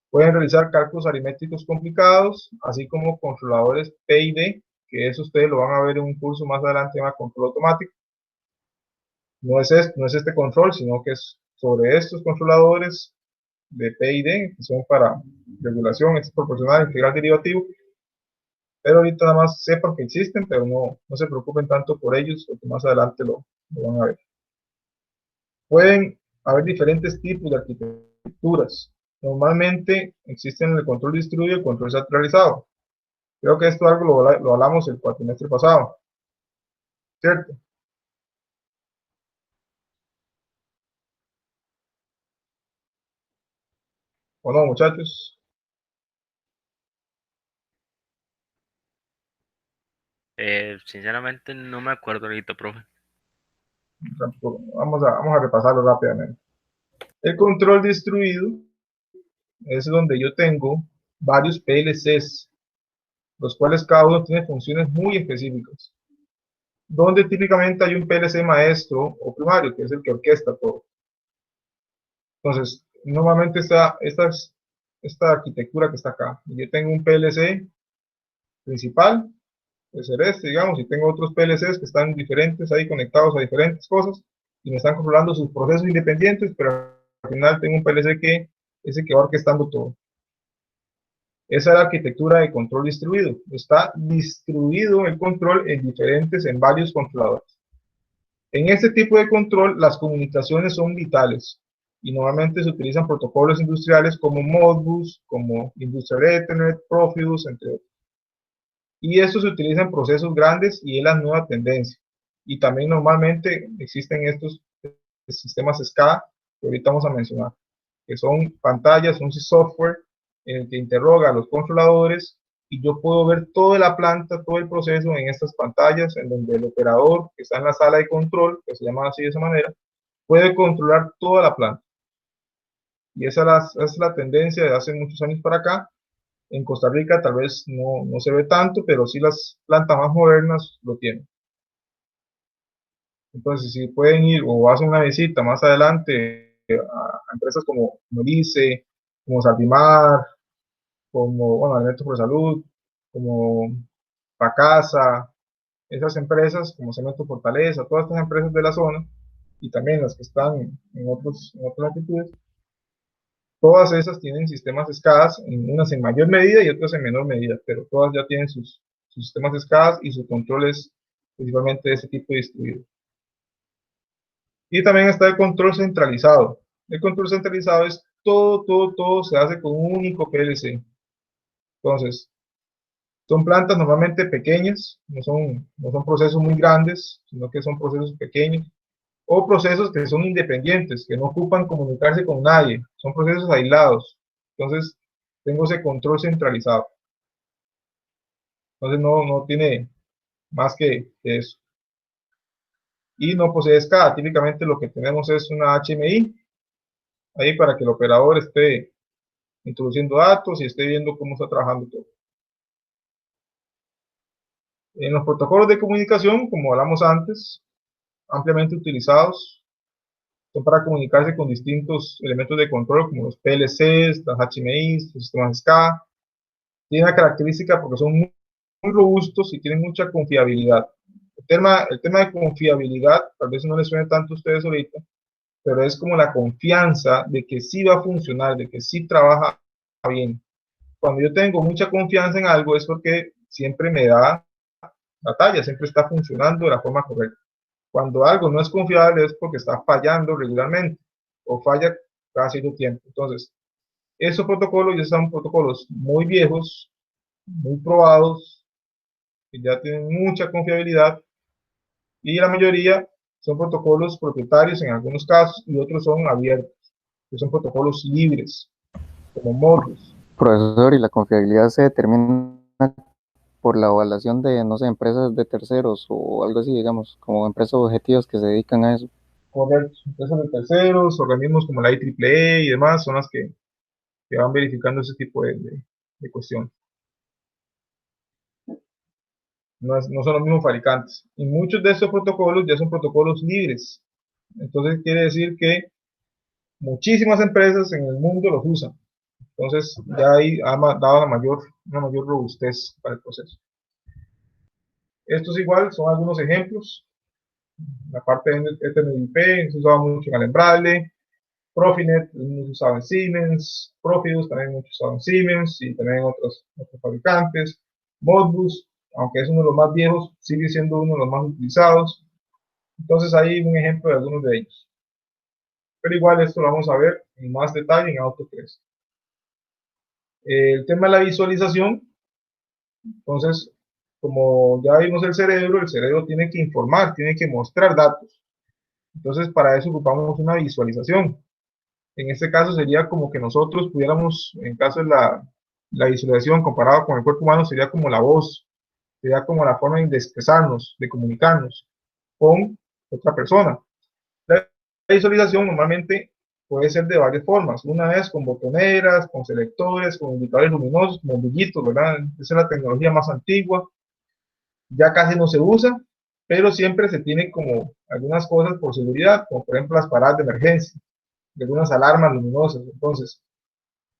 A: pueden realizar cálculos aritméticos complicados, así como controladores PID, que eso ustedes lo van a ver en un curso más adelante, llama control automático. No es este control, sino que es sobre estos controladores de PID, que son para regulación, es proporcional, integral, derivativo, pero ahorita nada más sepan que existen, pero no se preocupen tanto por ellos, porque más adelante lo van a ver. Pueden haber diferentes tipos de arquitecturas. Normalmente existen el control distribuido y el control centralizado. Creo que esto algo lo hablamos el cuatrimestre pasado, ¿cierto? ¿O no, muchachos?
D: Sinceramente no me acuerdo ahorita, profe.
A: Vamos a repasarlo rápidamente. El control distribuido es donde yo tengo varios PLCs, los cuales cada uno tiene funciones muy específicas, donde típicamente hay un PLC maestro o primario, que es el que orquesta todo. Entonces, normalmente esta arquitectura que está acá. Yo tengo un PLC principal, puede ser este, digamos, y tengo otros PLCs que están diferentes ahí conectados a diferentes cosas y me están controlando sus procesos independientes, pero al final tengo un PLC que es el que va orquestando todo. Esa es la arquitectura de control distribuido. Está distribuido el control en varios controladores. En este tipo de control, las comunicaciones son vitales y normalmente se utilizan protocolos industriales como Modbus, como Industrial Ethernet, Profibus, entre otros. Y esto se utiliza en procesos grandes y es la nueva tendencia. Y también normalmente existen estos sistemas SCADA que ahorita vamos a mencionar, que son pantallas, un software en el que interroga a los controladores y yo puedo ver toda la planta, todo el proceso en estas pantallas, en donde el operador que está en la sala de control, que se llama así de esa manera, puede controlar toda la planta. Y esa es la tendencia de hace muchos años para acá. En Costa Rica tal vez no se ve tanto, pero sí las plantas más modernas lo tienen. Entonces, si pueden ir o hacen una visita más adelante a empresas como Lice, como Sardimar, como, bueno, Alimentos por Salud, como Pacasa, esas empresas como Cemento Fortaleza, todas estas empresas de la zona, y también las que están en otras latitudes, todas esas tienen sistemas SCADA, unas en mayor medida y otras en menor medida, pero todas ya tienen sus sistemas SCADA y su control es principalmente de ese tipo distribuido. Y también está el control centralizado. El control centralizado es todo se hace con un único PLC. Entonces, son plantas normalmente pequeñas, no son procesos muy grandes, sino que son procesos pequeños, o procesos que son independientes, que no ocupan comunicarse con nadie, son procesos aislados. Entonces, tengo ese control centralizado. Entonces, no tiene más que eso. Y no posee SCADA, típicamente lo que tenemos es una HMI, ahí para que el operador esté introduciendo datos y esté viendo cómo está trabajando todo. En los protocolos de comunicación, como hablamos antes, ampliamente utilizados, son para comunicarse con distintos elementos de control, como los PLCs, las HMIs, los sistemas SCADA. Tienen una característica porque son muy robustos y tienen mucha confiabilidad. El tema de confiabilidad, tal vez no les suene tanto a ustedes ahorita, pero es como la confianza de que sí va a funcionar, de que sí trabaja bien. Cuando yo tengo mucha confianza en algo es porque siempre me da la talla, siempre está funcionando de la forma correcta. Cuando algo no es confiable es porque está fallando regularmente o falla cada cierto tiempo. Entonces, esos protocolos ya son protocolos muy viejos, muy probados, que ya tienen mucha confiabilidad y la mayoría son protocolos propietarios en algunos casos y otros son abiertos, que son protocolos libres, como Modbus.
B: Profesor, ¿y la confiabilidad se determina por la evaluación de, no sé, empresas de terceros o algo así, digamos, como empresas objetivas que se dedican a eso?
A: Correcto, empresas de terceros, organismos como la IEEE y demás son las que van verificando ese tipo de cuestiones. No son los mismos fabricantes. Y muchos de estos protocolos ya son protocolos libres. Entonces quiere decir que muchísimas empresas en el mundo los usan. Entonces ya ahí ha dado una mayor robustez para el proceso. Estos igual son algunos ejemplos. La parte de TNIP se usaba mucho en Alembrale, Profinet se usaba en Siemens, Profidus también mucho usado en Siemens y también otros fabricantes. Modbus, aunque es uno de los más viejos, sigue siendo uno de los más utilizados. Entonces ahí un ejemplo de algunos de ellos. Pero igual esto lo vamos a ver en más detalle en AutoCAD. El tema de la visualización, entonces, como ya vimos el cerebro tiene que informar, tiene que mostrar datos. Entonces, para eso ocupamos una visualización. En este caso sería como que nosotros pudiéramos, en caso de la visualización comparado con el cuerpo humano, sería como la voz, sería como la forma de expresarnos, de comunicarnos con otra persona. La visualización normalmente puede ser de varias formas. Una es con botoneras, con selectores, con indicadores luminosos, como brillitos, ¿verdad? Esa es la tecnología más antigua. Ya casi no se usa, pero siempre se tiene como algunas cosas por seguridad, como por ejemplo las paradas de emergencia, de algunas alarmas luminosas. Entonces,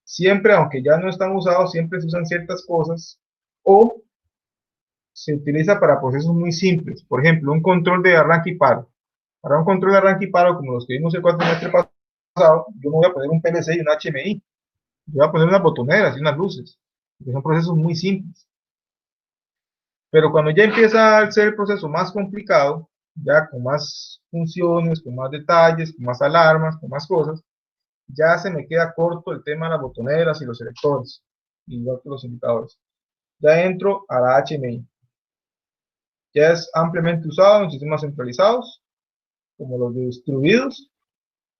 A: siempre, aunque ya no están usados, siempre se usan ciertas cosas o se utiliza para procesos muy simples. Por ejemplo, un control de arranque y paro. Para un control de arranque y paro, como los que vimos el cuatrimestre pasado, yo no voy a poner un PLC y un HMI. Yo voy a poner unas botoneras y unas luces, porque son procesos muy simples. Pero cuando ya empieza a ser el proceso más complicado, ya con más funciones, con más detalles, con más alarmas, con más cosas, ya se me queda corto el tema de las botoneras y los selectores, igual que los indicadores. Ya entro a la HMI. Ya es ampliamente usado en sistemas centralizados, como los de distribuidos,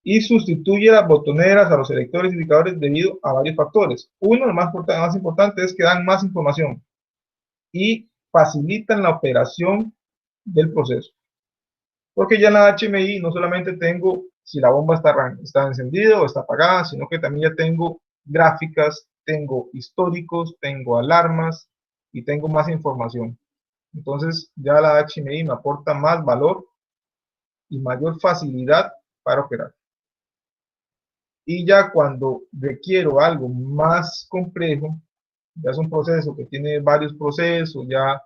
A: y sustituye las botoneras a los selectores y indicadores debido a varios factores. Uno, el más importante, es que dan más información y facilitan la operación del proceso. Porque ya en la HMI no solamente tengo si la bomba está encendida o está apagada, sino que también ya tengo gráficas, tengo históricos, tengo alarmas y tengo más información. Entonces ya la HMI me aporta más valor y mayor facilidad para operar. Y ya cuando requiero algo más complejo, ya es un proceso que tiene varios procesos, ya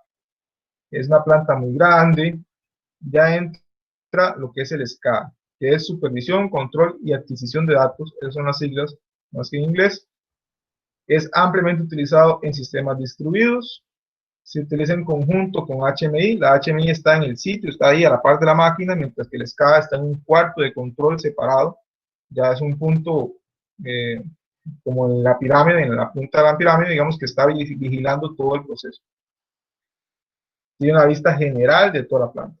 A: es una planta muy grande, ya entra lo que es el SCADA, que es supervisión, control y adquisición de datos. Esas son las siglas, más que en inglés. Es ampliamente utilizado en sistemas distribuidos. Se utiliza en conjunto con HMI. La HMI está en el sitio, está ahí a la par de la máquina, mientras que el SCADA está en un cuarto de control separado. Ya es un punto como en la pirámide, en la punta de la pirámide, digamos que está vigilando todo el proceso. Tiene una vista general de toda la planta.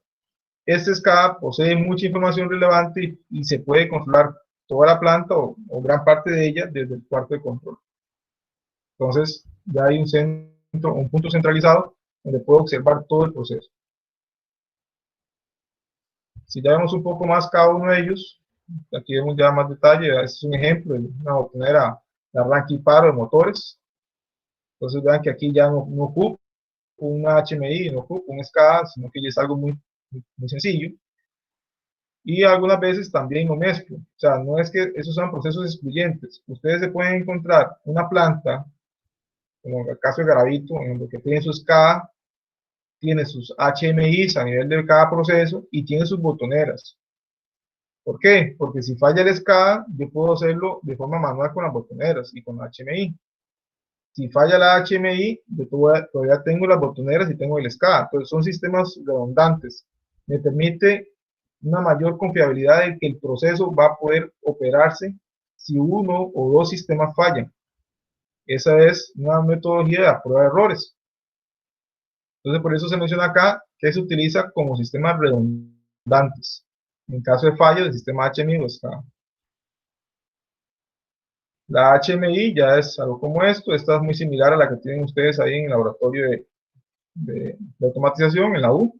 A: Este SCADA posee mucha información relevante y se puede controlar toda la planta o gran parte de ella desde el cuarto de control. Entonces, ya hay un punto centralizado donde puedo observar todo el proceso. Si ya vemos un poco más cada uno de ellos, aquí vemos ya más detalle. Este es un ejemplo de una botonera de arranque y paro de motores. Entonces vean que aquí ya no ocupo un HMI, no ocupo un SCADA, sino que ya es algo muy sencillo. y algunas veces también lo mezclo. O sea, no es que esos sean procesos excluyentes. Ustedes se pueden encontrar una planta, como en el caso de Garavito, en el que tiene sus K, tiene sus HMIs a nivel de cada proceso y tiene sus botoneras. ¿Por qué? Porque si falla el SCADA, yo puedo hacerlo de forma manual con las botoneras y con la HMI. Si falla la HMI, yo todavía tengo las botoneras y tengo el SCADA. Entonces son sistemas redundantes. Me permite una mayor confiabilidad de que el proceso va a poder operarse si uno o dos sistemas fallan. Esa es una metodología de prueba de errores. Entonces por eso se menciona acá que se utiliza como sistemas redundantes. En caso de fallo del sistema HMI o SCADA. La HMI ya es algo como esto. Esta es muy similar a la que tienen ustedes ahí en el laboratorio de automatización en la U.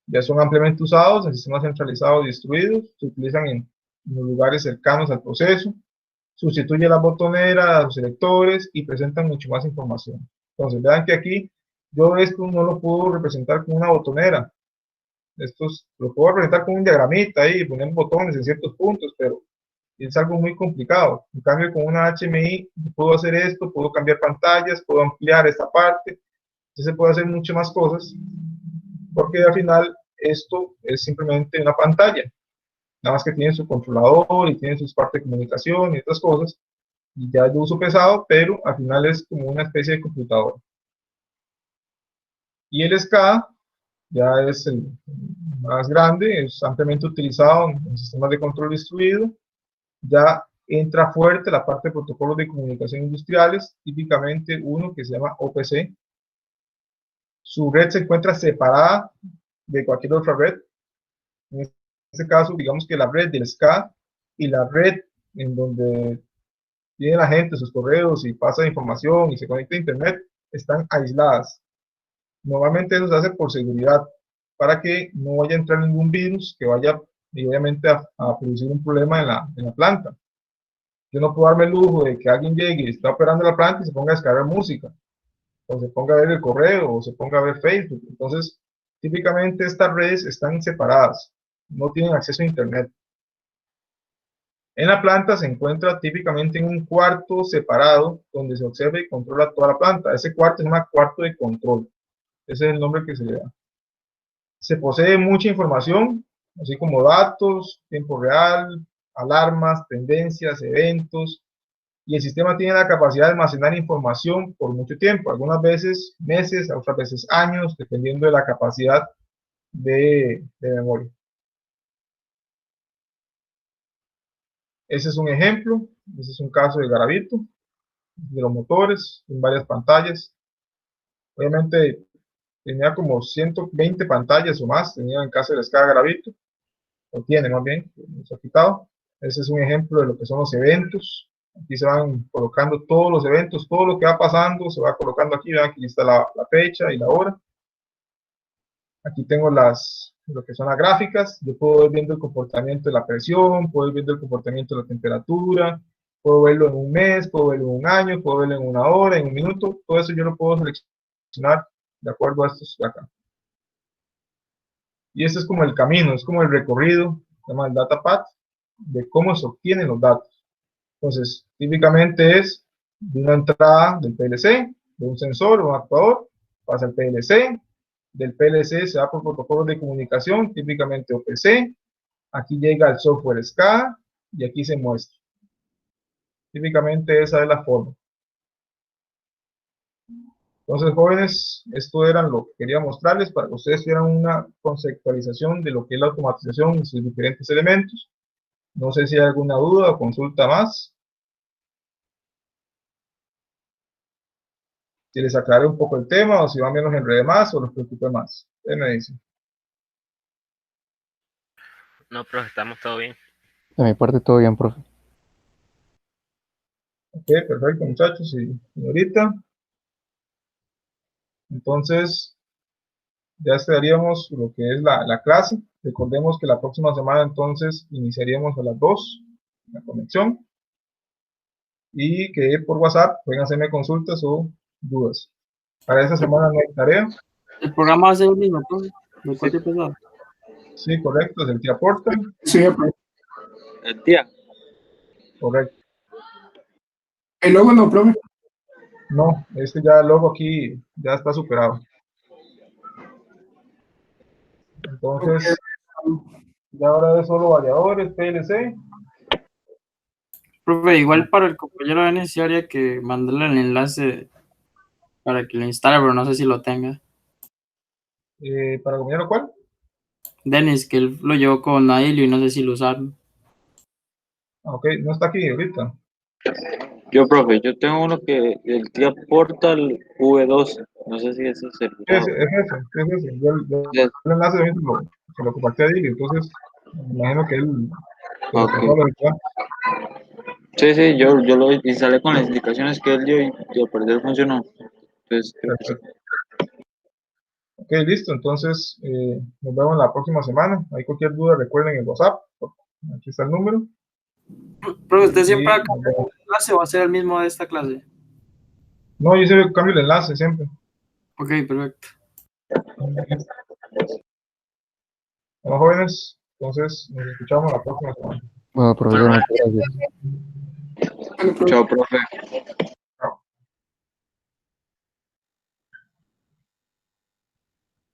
A: Ya son ampliamente usados en sistemas centralizados y distribuidos. Se utilizan en los lugares cercanos al proceso. Sustituye las botoneras, los selectores y presentan mucho más información. Entonces vean que aquí yo esto no lo puedo representar con una botonera. Esto lo puedo representar con un diagramita ahí, poner botones en ciertos puntos, pero es algo muy complicado. En cambio, con una HMI puedo hacer esto, puedo cambiar pantallas, puedo ampliar esta parte, entonces se puede hacer muchas más cosas, porque al final esto es simplemente una pantalla, nada más que tiene su controlador y tiene sus partes de comunicación y otras cosas, y ya es de uso pesado, pero al final es como una especie de computadora. Y el SCADA ya es el más grande, es ampliamente utilizado en sistemas de control distribuido. Ya entra fuerte la parte de protocolos de comunicación industriales, típicamente uno que se llama OPC. Su red se encuentra separada de cualquier otra red. En este caso, digamos que la red del SCADA y la red en donde tiene la gente sus correos y pasa información y se conecta a internet, están aisladas. Normalmente eso se hace por seguridad, para que no vaya a entrar ningún virus que vaya obviamente a producir un problema en la planta. Yo no puedo darme el lujo de que alguien llegue y esté operando la planta y se ponga a descargar música, o se ponga a ver el correo, o se ponga a ver Facebook. Entonces, típicamente estas redes están separadas, no tienen acceso a internet. En la planta se encuentra típicamente en un cuarto separado donde se observa y controla toda la planta. Ese cuarto se llama cuarto de control. Ese es el nombre que se le da. Se posee mucha información, así como datos, tiempo real, alarmas, tendencias, eventos, y el sistema tiene la capacidad de almacenar información por mucho tiempo, algunas veces meses, otras veces años, dependiendo de la capacidad de memoria. Ese es un ejemplo, ese es un caso de Garavito, de los motores, en varias pantallas. Obviamente tenía como 120 pantallas o más, tenía en caso de SCADA Garavito, o tiene más bien, se ha quitado. Ese es un ejemplo de lo que son los eventos. Aquí se van colocando todos los eventos, todo lo que va pasando, se va colocando aquí. Vean, aquí está la fecha y la hora. Aquí tengo lo que son las gráficas. Yo puedo ir viendo el comportamiento de la presión, puedo ir viendo el comportamiento de la temperatura, puedo verlo en un mes, puedo verlo en un año, puedo verlo en una hora, en un minuto. Todo eso yo lo puedo seleccionar de acuerdo a estos de acá. Y este es como el camino, es como el recorrido, se llama el data path, de cómo se obtienen los datos. Entonces, típicamente es de una entrada del PLC, de un sensor o un actuador, pasa al PLC, del PLC se va por protocolos de comunicación, típicamente OPC, aquí llega al software SCADA y aquí se muestra. Típicamente esa es la forma. Entonces, jóvenes, esto era lo que quería mostrarles para que ustedes tuvieran una conceptualización de lo que es la automatización y sus diferentes elementos. No sé si hay alguna duda o consulta más. Si les aclaré un poco el tema, o si van menos enredé más, o los preocupe más. ¿Qué me dicen?
D: No, profe, estamos todo bien.
B: De mi parte todo bien, profe.
A: Ok, perfecto, muchachos y señorita. Entonces, ya estaríamos lo que es la clase. Recordemos que la próxima semana entonces iniciaríamos a las 2 la conexión. Y que por WhatsApp pueden hacerme consultas o dudas. Para esta semana no hay tarea.
C: El programa va a ser el mismo, profe, del cuatro pasado.
A: Sí, correcto, es el TIA Portal.
E: Sí, profe.
F: El tía.
A: Correcto.
E: El logo no, profe.
A: No, ya el logo aquí ya está superado. Entonces, ya ahora es solo variadores, PLC.
C: Profe, igual para el compañero Denis sí habría que mandarle el enlace para que lo instale, pero no sé si lo tenga.
A: ¿Para compañero cuál?
C: Denis, que él lo llevó con Nailio y no sé si lo usaron.
A: Ok, no está aquí ahorita.
F: Yo, profe, yo tengo uno que el tía Portal V2. No sé si ese servirá.
A: Es ese. Yo
F: Ya.
A: el enlace también se lo compartí a Dili, entonces me imagino que él se lo
F: Ok.
A: pasó a los estudiantes.
F: Sí, yo lo instalé con las indicaciones que él dio y al parecer funcionó. Entonces, creo que sí.
A: Perfecto. Ok, listo. Entonces, nos vemos la próxima semana. Hay cualquier duda, recuerden el WhatsApp. Aquí está el número.
C: Profe, ¿usted siempre
A: Y
C: va a cambiar el enlace o va a ser el mismo de esta clase?
A: no, yo siempre cambio el enlace, siempre.
C: Ok, perfecto.
A: Bueno, jóvenes, entonces nos escuchamos la próxima semana.
B: Bueno, profesor, muchas gracias.
E: Bueno, profe.
F: Chao, profe.